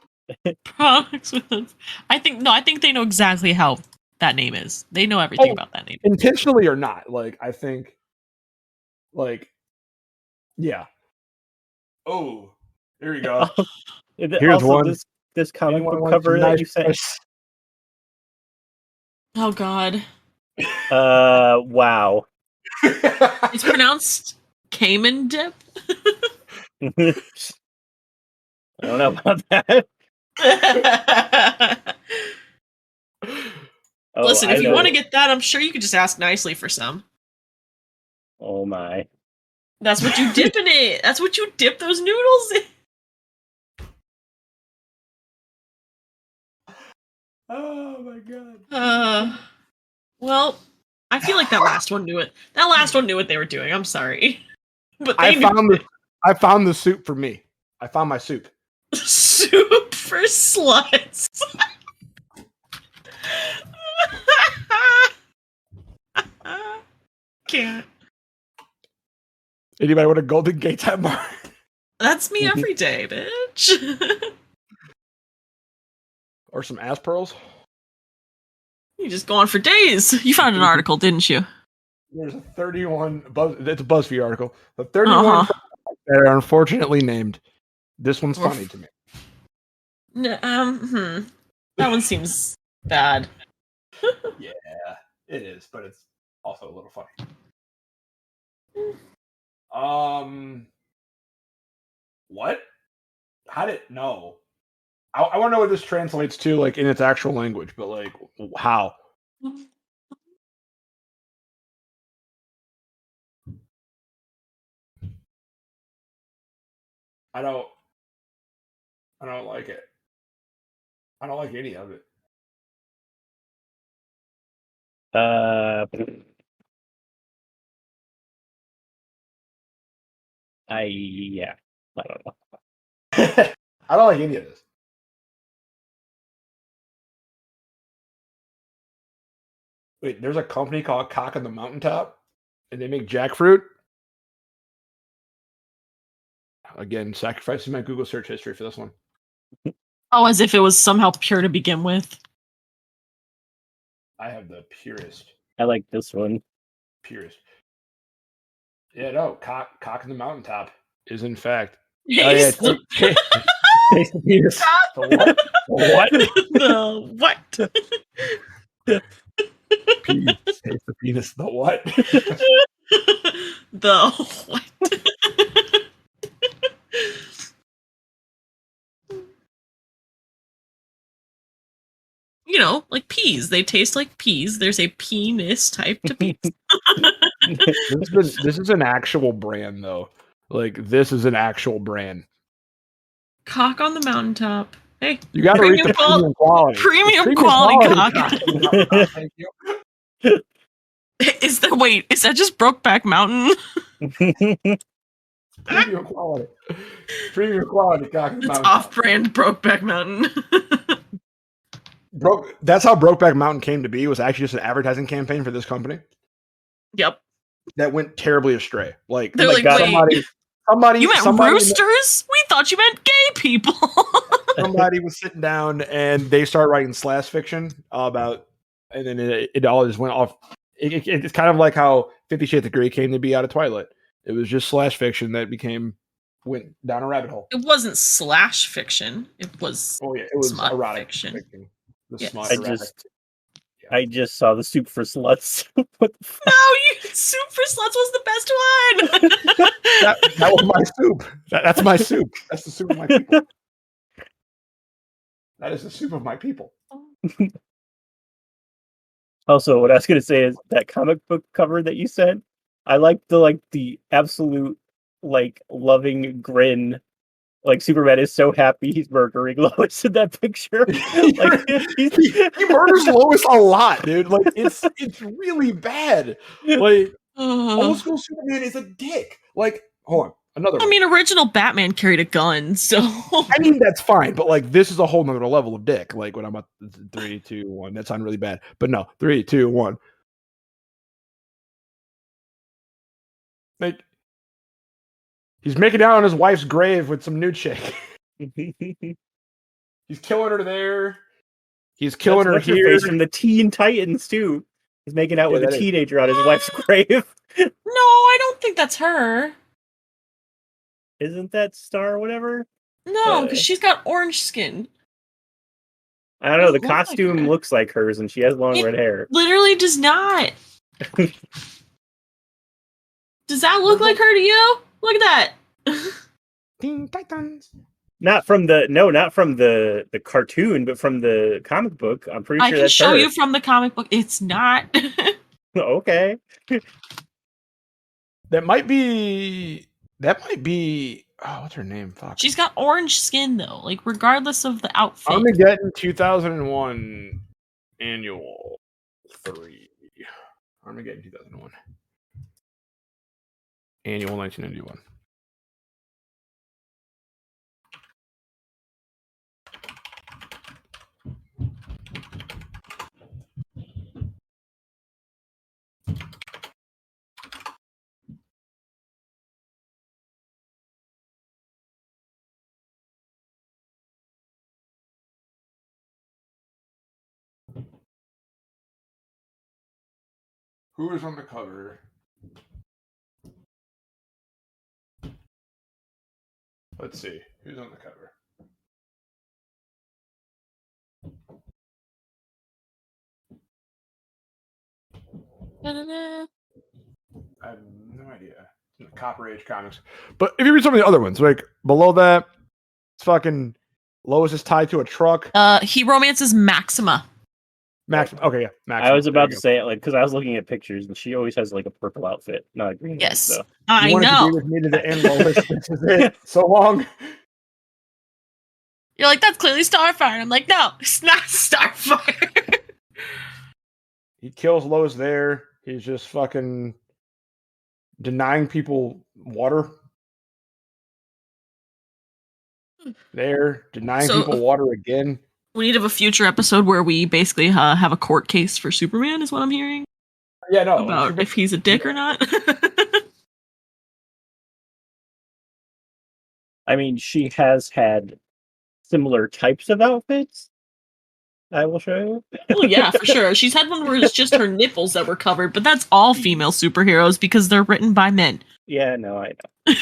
Products with I think they know exactly how that name is. They know everything about that name. Intentionally or not. Like, I think, like, yeah. Oh, here we go. Here's one. This comic Anyone book want cover some that nice you sent. press? Oh God. Wow. It's pronounced Cayman dip. I don't know about that. Oh, Listen, I if you know. want to get that, I'm sure you could just ask nicely for some. Oh my. That's what you dip in it. That's what you dip those noodles in. Oh my god. Well, I feel like that last one knew it. That last one knew what they were doing. I'm sorry. But they I found the soup for me. I found my soup. soup for sluts. Can't. Anybody want a Golden Gate time bar? That's me every day, bitch. Or some ass pearls? You just go on for days. You found an article, didn't you? There's a 31 it's a BuzzFeed article. The 31 that are unfortunately named. This one's funny to me. That one seems bad. Yeah, it is, but it's also a little funny. What? How did no? I want to know what this translates to, like in its actual language, but like how? I don't like it. I don't like any of it. I don't know. I don't like any of this. Wait, there's a company called Cock on the Mountaintop, and they make jackfruit. Again, sacrificing my Google search history for this one. Oh, as if it was somehow pure to begin with. I have the purest. I like this one. Purest. Yeah, no, Cock on the Mountaintop is in fact. Taste Oh, yeah, taste the penis. The what? The what? Penis. Taste the penis. The what? The what? You know, like peas. They taste like peas. There's a penis type to peas. This is an actual brand, though. Like, this is an actual brand. Cock on the mountaintop. Hey, You got to reach the premium quality. Premium quality cock. Thank you. Is that just Brokeback Mountain? Premium quality. Premium quality cock on the It's mountain. off-brand Brokeback Mountain. That's how Brokeback Mountain came to be. It was actually just an advertising campaign for this company Yep. that went terribly astray. Like, They're like, somebody, you meant somebody, roosters? We thought you meant gay people. somebody was sitting down and they started writing slash fiction about, and then it all just went off. It's kind of like how 50 Shades of Grey came to be out of Twilight. It was just slash fiction that went down a rabbit hole. It wasn't slash fiction. It was. Oh yeah, it was smut erotic fiction. The Yes. smut I erotic. I just saw the Soup for Sluts. What the fuck? No, Soup for Sluts was the best one. that was my soup. That's my soup. That's the soup of my people. That is the soup of my people. Also, what I was gonna say is that comic book cover that you sent. I like the absolute loving grin. Like Superman is so happy he's murdering Lois in that picture. Like he murders Lois a lot, dude. Like it's really bad. Like old school Superman is a dick. Like, hold on, another one. I mean, original Batman carried a gun, so. I mean, that's fine, but like this is a whole nother level of dick. Like when I'm at 3, 2, 1. That sounded really bad, but no, 3, 2, 1. Like he's making out on his wife's grave with some new chick. He's killing her there. He's killing her here. From the Teen Titans too. He's making out with a that is- teenager on his wife's grave. No, I don't think that's her. Isn't that Star or whatever? No, because she's got orange skin. I don't know. The Doesn't look like costume her. looks like hers, and she has long It- red hair. Literally does not. Does that look like her to you? Look at that. Teen Titans. Not from the cartoon, but from the comic book. I'm pretty I sure can that's show her. you from the comic book. It's not. Okay. That might be. Oh, what's her name? Fuck. She's got orange skin though, like regardless of the outfit. Armageddon 2001 Annual 3. Armageddon 2001. Annual 1991. Who is on the cover? Let's see. Who's on the cover? Da-da-da. I have no idea. Copper Age Comics. But if you read some of the other ones, like below that, it's fucking Lois is tied to a truck. He romances Maxima. Maxima. Okay, yeah. Maxima. I was about There to you say it because I was looking at pictures, and she always has like a purple outfit, not a green one. Yes, So. I You wanted to know. be with me to the end, Lois. This is it. So long. You're like, that's clearly Starfire. And I'm like, no, it's not Starfire. He kills Lois there. He's just fucking denying people water. There, denying So- people water again. We need to have a future episode where we basically have a court case for Superman, is what I'm hearing. Yeah, no. About if he's a dick or not. I mean, she has had similar types of outfits. I will show you. Well, yeah, for sure. She's had one where it's just her nipples that were covered, but that's all female superheroes because they're written by men. Yeah, no, I know.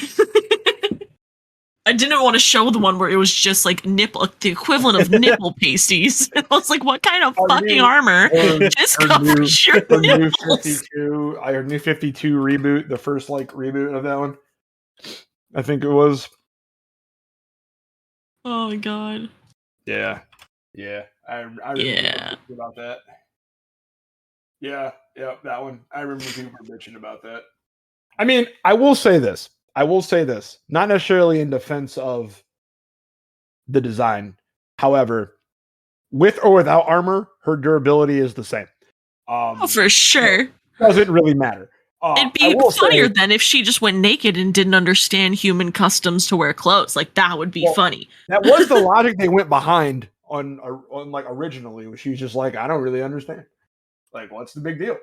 I didn't want to show the one where it was just like nipple, the equivalent of nipple pasties. I was like, what kind of fucking armor just covers your nipples? Our new 52 reboot, the first like reboot of that one. I think it was. Oh my god. Yeah. I remember about that. Yeah, that one. I remember people were bitching about that. I mean, I will say this, not necessarily in defense of the design. However, with or without armor, her durability is the same. For sure. It doesn't really matter. It'd be funnier than if she just went naked and didn't understand human customs to wear clothes. Like, that would be funny. That was the logic they went behind on like originally. She was just like, I don't really understand. Like, what's the big deal?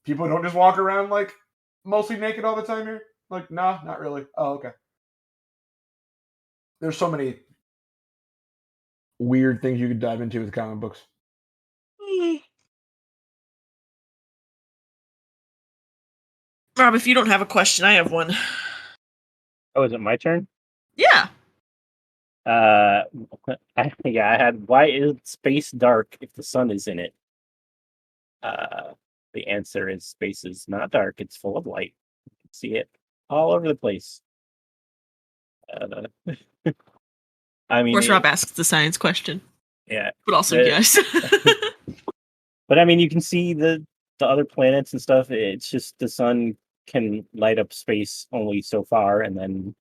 People don't just walk around like mostly naked all the time here? Like, nah, not really. Oh, okay. There's so many weird things you could dive into with comic books. Rob, if you don't have a question, I have one. Oh, is it my turn? Yeah. I had, why is space dark if the sun is in it? The answer is space is not dark, it's full of light. You can see it all over the place. I mean, of course, Rob asks the science question. Yeah. But also, yes. But I mean, you can see the other planets and stuff. It's just the sun can light up space only so far, and then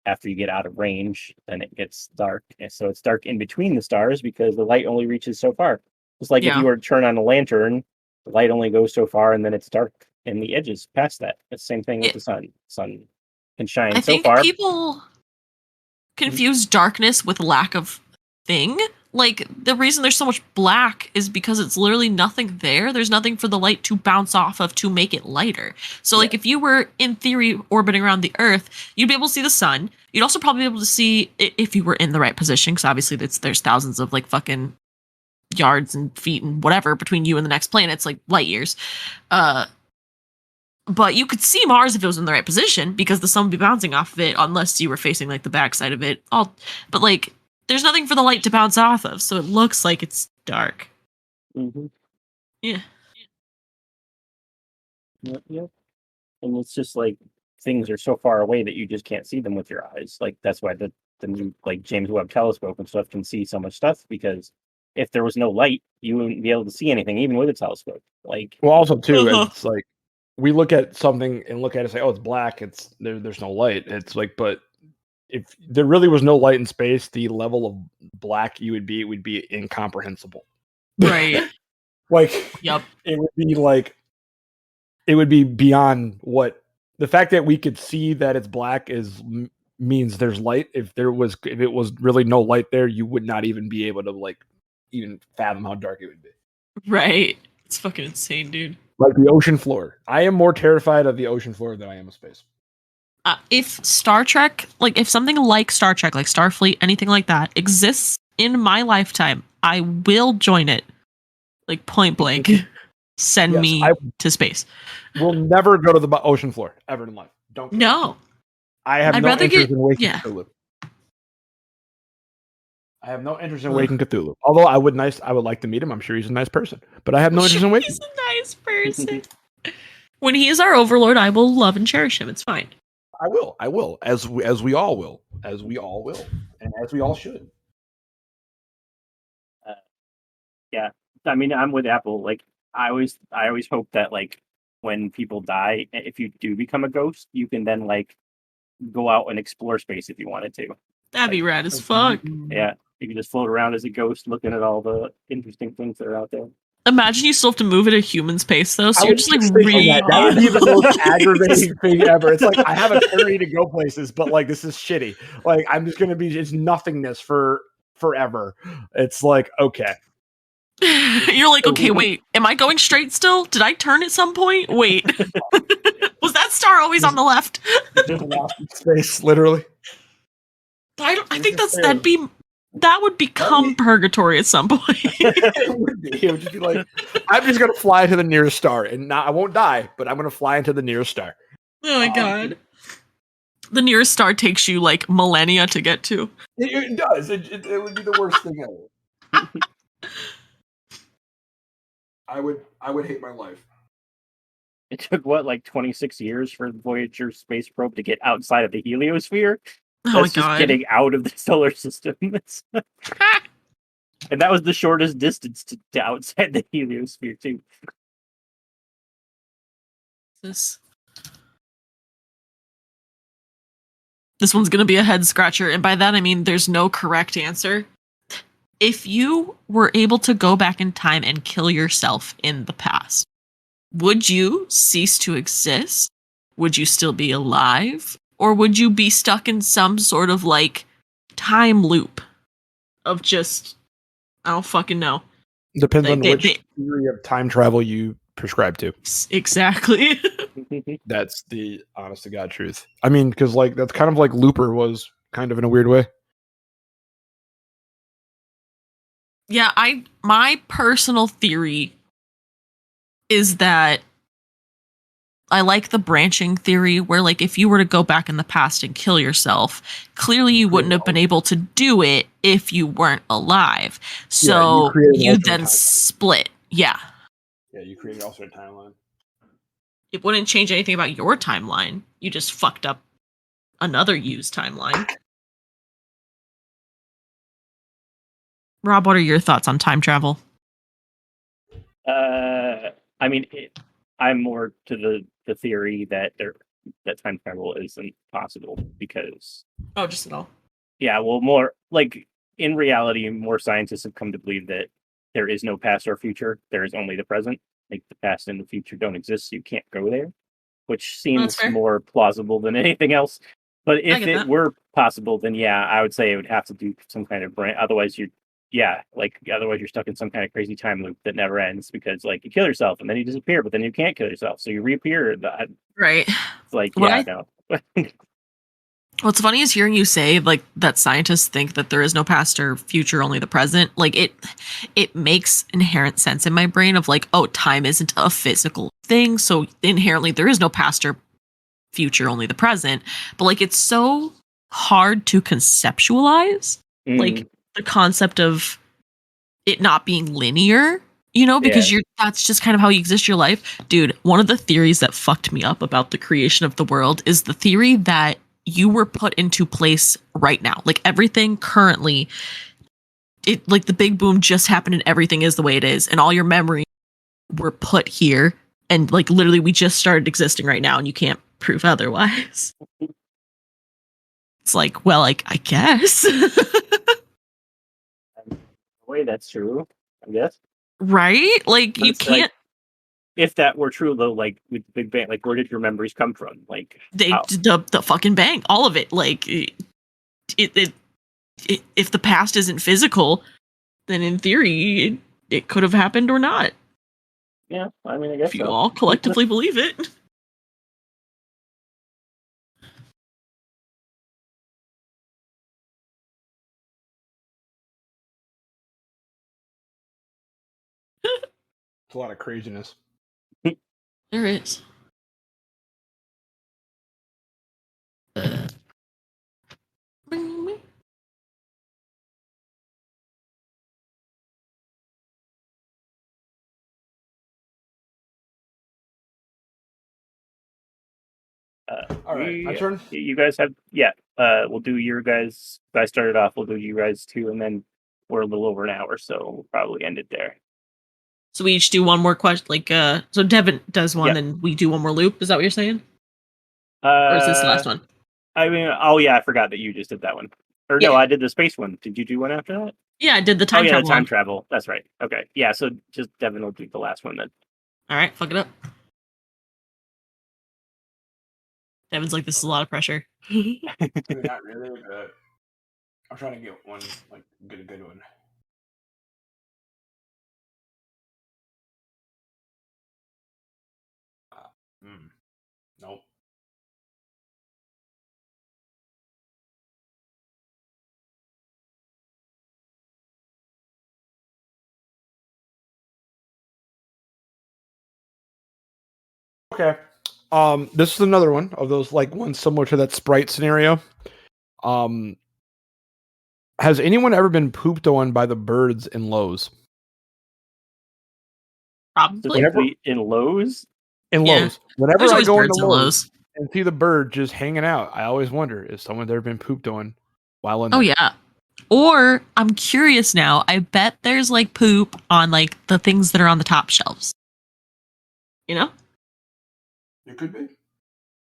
after you get out of range, then it gets dark. And so it's dark in between the stars because the light only reaches so far. It's like if you were to turn on a lantern, the light only goes so far, and then it's dark in the edges past that. It's the same thing with the sun. Sun can shine so far. I think people confuse darkness with lack of thing. Like, the reason there's so much black is because it's literally nothing there. There's nothing for the light to bounce off of to make it lighter. So, like, if you were, in theory, orbiting around the Earth, you'd be able to see the sun. You'd also probably be able to see, if you were in the right position, because obviously there's thousands of, like, fucking yards and feet and whatever between you and the next planet. It's like light years. But you could see Mars if it was in the right position, because the sun would be bouncing off of it, unless you were facing, like, the backside of it. But, like, there's nothing for the light to bounce off of, so it looks like it's dark. Mm-hmm. Yeah. Yep. And it's just like things are so far away that you just can't see them with your eyes. Like, that's why the new, like, James Webb telescope and stuff can see so much stuff, because if there was no light, you wouldn't be able to see anything, even with a telescope. Like, well, also too, it's like we look at something and look at it and say, "Oh, it's black. It's there's no light." It's like, but if there really was no light in space, the level of black it would be incomprehensible. Right. Like, yep. It would be beyond what the fact that we could see that it's black means there's light. If it was really no light there, you would not even be able to like even fathom how dark it would be. Right. It's fucking insane, dude. Like the ocean floor. I am more terrified of the ocean floor than I am of space. If Star Trek, like if something like Star Trek, like Starfleet, anything like that exists in my lifetime, I will join it. Like, point blank. Send me to space. We'll never go to the ocean floor ever in life. Don't. No. I have no interest in waking Cthulhu. I have no interest in waking Cthulhu. Although I would like to meet him. I'm sure he's a nice person. But I have no interest in waking. He's a nice person. When he is our overlord, I will love and cherish him. It's fine. I will, as we all will, and as we all should. Yeah, I mean, I'm with Apple. Like, I always hope that, like, when people die, if you do become a ghost, you can then like go out and explore space if you wanted to. That'd be rad as fuck. Yeah, you can just float around as a ghost, looking at all the interesting things that are out there. Imagine you still have to move at a human pace though, so you're just like that would be the most aggravating thing ever. It's like I have a theory to go places, but like this is shitty. Like I'm just gonna be just nothingness for forever. It's like, okay. You're like, okay, wait, am I going straight still? Did I turn at some point? Wait. Was that star always on the left? Just lost in space, literally. I think that would become purgatory at some point. It would be. It would just be like, I'm just gonna fly to the nearest star, and I won't die, but I'm gonna fly into the nearest star. Oh my god. The nearest star takes you like millennia to get to. It does. It would be the worst thing ever. I would hate my life. It took what, like 26 years for the Voyager space probe to get outside of the heliosphere? Oh That's my just god. getting out of the solar system. And that was the shortest distance to outside the heliosphere, too. This one's gonna be a head scratcher, and by that I mean there's no correct answer. If you were able to go back in time and kill yourself in the past, would you cease to exist? Would you still be alive? Or would you be stuck in some sort of like time loop of just, I don't fucking know. Depends on which theory of time travel you prescribe to. Exactly. That's the honest to God truth. I mean, because like that's kind of like Looper was kind of in a weird way. Yeah, my personal theory is that I like the branching theory where like if you were to go back in the past and kill yourself, clearly you wouldn't have been able to do it if you weren't alive. So you then split. Yeah. Yeah, you created an alternate timeline. It wouldn't change anything about your timeline. You just fucked up another used timeline. Rob, what are your thoughts on time travel? I mean, I'm more to the theory that that time travel isn't possible because. Oh, just at all. Yeah, well, more like in reality, more scientists have come to believe that there is no past or future. There is only the present. Like the past and the future don't exist, so you can't go there, which seems more plausible than anything else. But if it were possible, then yeah, I would say it would have to do some kind of brand. Otherwise, otherwise you're stuck in some kind of crazy time loop that never ends because like you kill yourself and then you disappear, but then you can't kill yourself, so you reappear. Right. It's like no. What's funny is hearing you say like that scientists think that there is no past or future, only the present. Like it makes inherent sense in my brain of like, oh, time isn't a physical thing, so inherently there is no past or future, only the present. But like it's so hard to conceptualize, like the concept of it not being linear, you know, because that's just kind of how you exist your life. Dude, one of the theories that fucked me up about the creation of the world is the theory that you were put into place right now. Like everything currently, it like the big boom just happened and everything is the way it is. And all your memories were put here. And like literally we just started existing right now and you can't prove otherwise. It's like, well, like, I guess. Way that's true, I guess. Right? Like but you can't. Like, if that were true, though, like with the Big Bang, like where did your memories come from? Like the fucking bang, all of it. Like it, if the past isn't physical, then in theory it could have happened or not. Yeah, I mean, I guess if you all collectively believe it. It's a lot of craziness. There is. All right, my turn. You guys have, we'll do your guys. I started off. We'll do you guys too, and then we're a little over an hour, so we'll probably end it there. So we each do one more question. Like, so Devin does one, and we do one more loop. Is that what you're saying? Or is this the last one? I mean, oh yeah, I forgot that you just did that one. Or no, I did the space one. Did you do one after that? Yeah, I did the time travel. The time travel. That's right. Okay, yeah. So just Devin will do the last one then. All right, fuck it up. Devin's like, this is a lot of pressure. Not really, but I'm trying to get one, like, get a good one. Nope. Okay. This is another one of those like ones similar to that Sprite scenario. Has anyone ever been pooped on by the birds in Lowe's? Probably. Specifically in Lowe's. In Yeah. Lowe's. Whenever There's I always go birds into in Lowe's Lowe's. and see the bird just hanging out, I always wonder, is someone ever been pooped on while in Oh there? yeah. Or I'm curious now. I bet there's like poop on like the things that are on the top shelves. You know, It could be.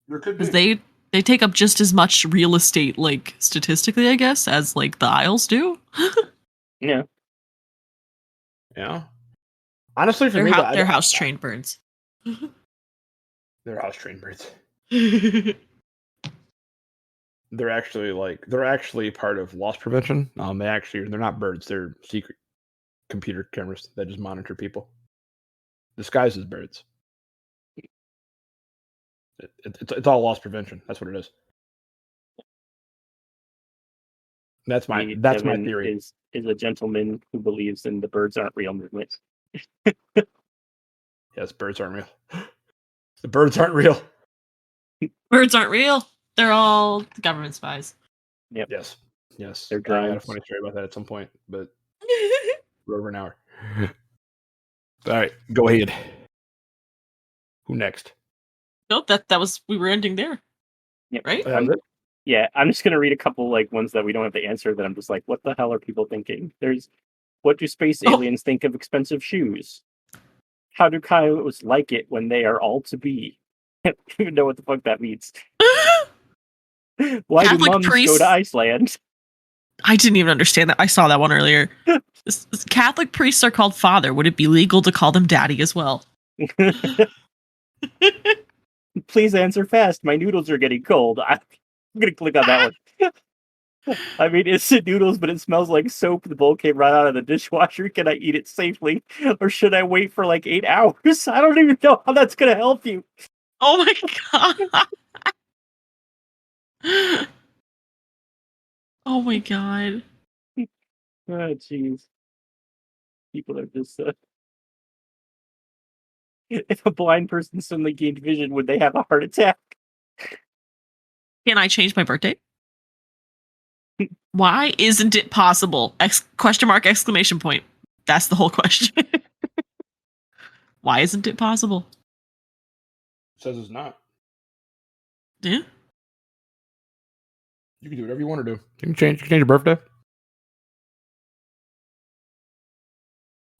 There could be. because they take up just as much real estate, like statistically, I guess, as like the aisles do. Yeah. Yeah. Honestly, for me, They're house trained birds. they're house trained birds. They're actually part of loss prevention. They're not birds. They're secret computer cameras that just monitor people, disguised as birds. It's all loss prevention. That's what it is. That's my Devin theory. is a gentleman who believes in the birds aren't real movement. Yes, birds aren't real. The birds aren't real. Birds aren't real. They're all government spies. Yep. Yes. They're I got a drones. funny story about that at some point, but we're over an hour. All right, go ahead. Who next? Nope, that was we were ending there. Yep. Right? I'm just gonna read a couple like ones that we don't have to answer that I'm just like, what the hell are people thinking? There's what do space aliens think of expensive shoes? How do coyotes like it when they are all to be? I don't even know what the fuck that means. Why Catholic do mums go priests- to Iceland? I didn't even understand that. I saw that one earlier. Catholic priests are called father. Would it be legal to call them daddy as well? Please answer fast. My noodles are getting cold. I'm gonna click on that one. I mean, it's noodles, but it smells like soap. The bowl came right out of the dishwasher. Can I eat it safely? Or should I wait for like 8 hours? I don't even know how that's gonna help you. Oh my god. Oh my god. Oh, jeez. People are just... If a blind person suddenly gained vision, would they have a heart attack? Can I change my birthday? Why isn't it possible? Question mark, exclamation point. That's the whole question. Why isn't it possible? It says it's not. Yeah. You can do whatever you want to do. You can change your birthday.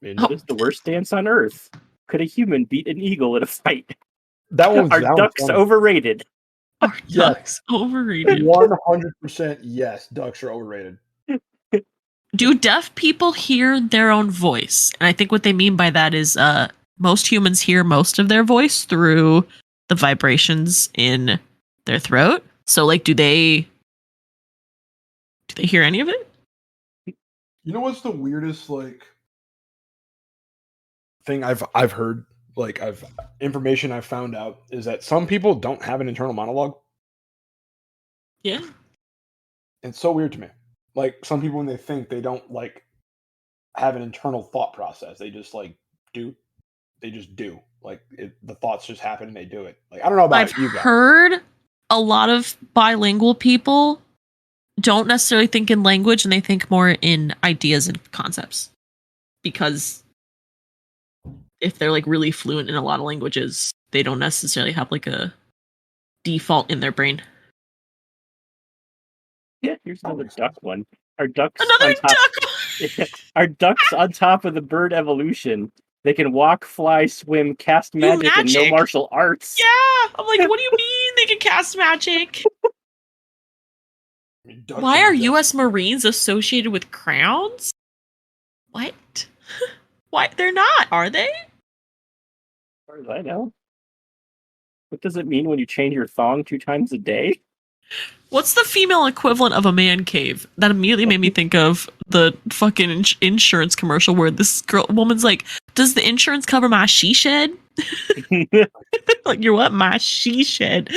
What is the worst dance on earth? Could a human beat an eagle in a fight? That one's Are ducks overrated? Are ducks overrated? 100% yes. Ducks are overrated. Do deaf people hear their own voice? And I think what they mean by that is most humans hear most of their voice through the vibrations in their throat. So like do they hear any of it? You know what's the weirdest like thing I've heard, like information I've found out is that some people don't have an internal monologue. Yeah. It's so weird to me. Like some people when they think, they don't like have an internal thought process. They just like do. They just do. Like the thoughts just happen and they do it. Like I don't know about I've you guys. heard a lot of bilingual people don't necessarily think in language and they think more in ideas and concepts. Because if they're like really fluent in a lot of languages, they don't necessarily have like a default in their brain. Yeah, here's another duck one. Are ducks Another on top? duck. Are ducks on top of the bird evolution? They can walk, fly, swim, cast magic, and know magic. martial arts. Yeah. I'm like, what do you mean they can cast magic? I mean, ducks Why are are just- US Marines associated with crowns? What? Why? They're not, are they? As far as I know. What does it mean when you change your thong 2 times a day? What's the female equivalent of a man cave? That immediately made me think of the fucking insurance commercial where this woman's like, "Does the insurance cover my she shed?" Like, you're what? My she shed.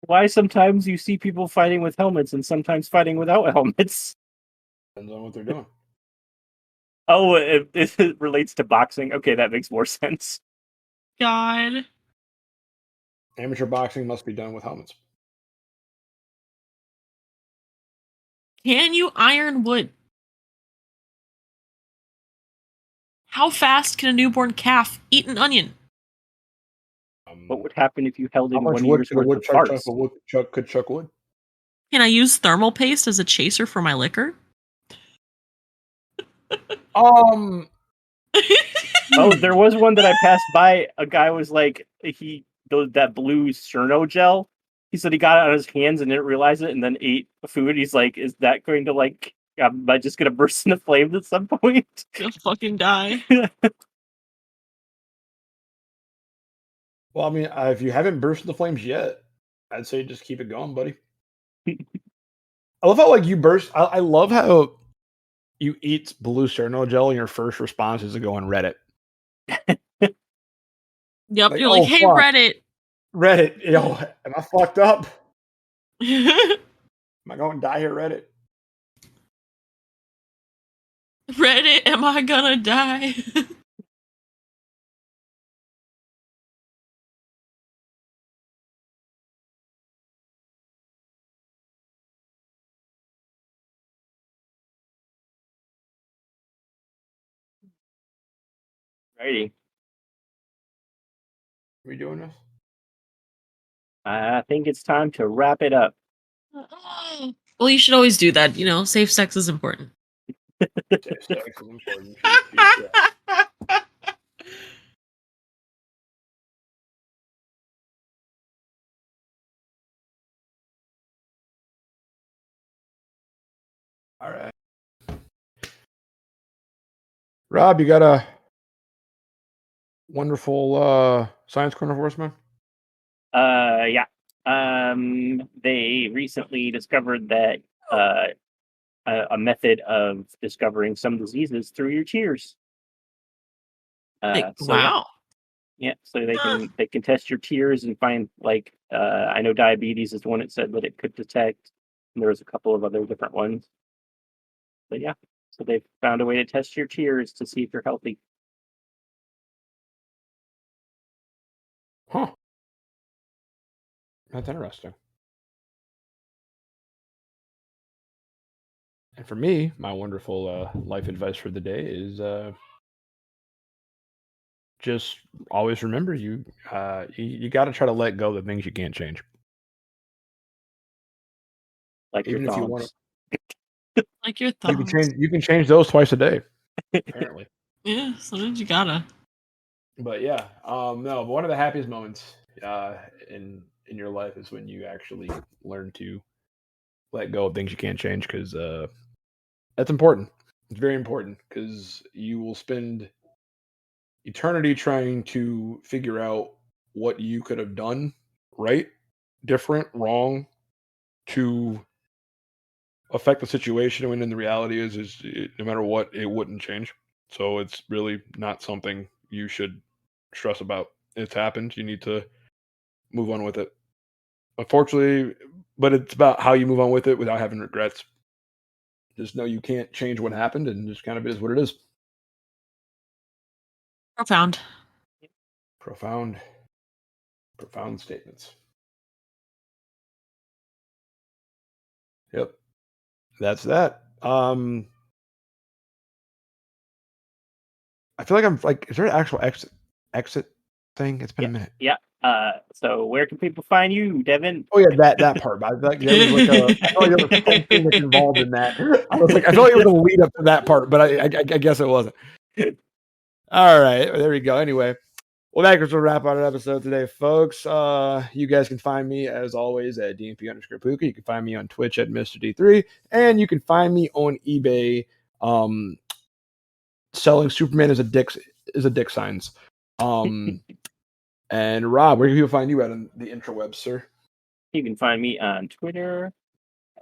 Why sometimes you see people fighting with helmets and sometimes fighting without helmets? Depends on what they're doing. Oh, it relates to boxing. Okay, that makes more sense. God. Amateur boxing must be done with helmets. Can you iron wood? How fast can a newborn calf eat an onion? What would happen if you held How in much 1 wood year's could a worth of woodchuck chuck? parts? A woodchuck could chuck wood. Can I use thermal paste as a chaser for my liquor? Oh, there was one that I passed by. A guy was like, that blue Cerno gel. He said he got it on his hands and didn't realize it, and then ate food. He's like, "Is that going to am I just going to burst into flames at some point?" You'll fucking die. Well, I mean, if you haven't burst into flames yet, I'd say just keep it going, buddy. I love how you burst. I love how you eat blue Cerno gel and your first response is to go on Reddit. Yep, Like, you're like, oh, "Hey, fuck. Reddit." Reddit, am I fucked up? Am I going to die here, Reddit? Reddit, am I gonna die? Righty. Are we doing this? I think it's time to wrap it up. Well, you should always do that. Safe sex is important. Safe sex is important. Yeah. All right. Rob, you got a wonderful science corner for us, man? Yeah. They recently discovered that a method of discovering some diseases through your tears. Wow. Yeah, so they can test your tears and find I know diabetes is the one it said that it could detect. And there was a couple of other different ones. But yeah, so they've found a way to test your tears to see if you're healthy. Huh. That's interesting. And for me, my wonderful life advice for the day is just always remember you got to try to let go of the things you can't change. Like Even your if you want thumbs. to, Like your thumbs. you can change those twice a day, apparently. Yeah, sometimes you gotta. But yeah, no. But one of the happiest moments in your life is when you actually learn to let go of things you can't change, because that's important. It's very important, because you will spend eternity trying to figure out what you could have done right, different, wrong, to affect the situation. When the reality is no matter what, it wouldn't change. So it's really not something you should stress about. It's happened. You need to move on with it. Unfortunately, but it's about how you move on with it without having regrets. Just know you can't change what happened, and just kind of is what it is. Profound. Profound statements. Yep. That's that. I feel like I'm is there an actual exit thing? It's been a minute. Yeah. So where can people find you, Devin? Oh yeah, that part. I feel like there was I feel like there was something that's involved in that. I was like, I feel like it was a lead up to that part, but I guess it wasn't. All right, there we go. Anyway, well, that will wrap our episode today, folks. You guys can find me as always at DMP_Puka. You can find me on Twitch at Mr. D3, and you can find me on eBay selling Superman as a dick is a dick signs. And Rob, where can people find you at on the interweb, sir? You can find me on Twitter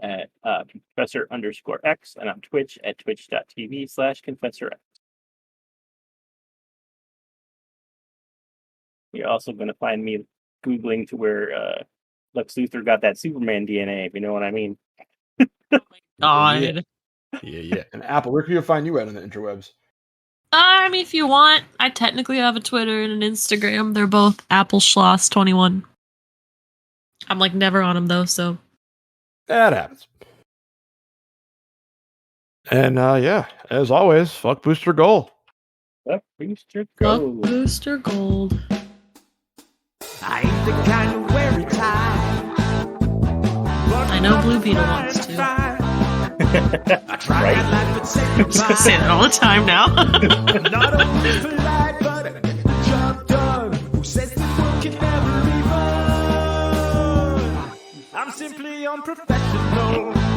at Confessor_X and on Twitch at twitch.tv/ConfessorX. You're also going to find me Googling to where Lex Luthor got that Superman DNA, if you know what I mean. God. Yeah. And Apple, where can people find you at on the interwebs? I mean, if you want, I technically have a Twitter and an Instagram. They're both AppleSchloss21. I'm like never on them though, so. That happens. And yeah, as always, fuck Booster Gold. Fuck Booster Fuck Gold. Booster Gold. I ain't the kind to wear it tight. I know Blue Beetle wants to. I try Right? that life, but say I'm just gonna say that all the time now. I'm not always polite, but I get the job done. Who says the world can never be fun? I'm simply unprofessional.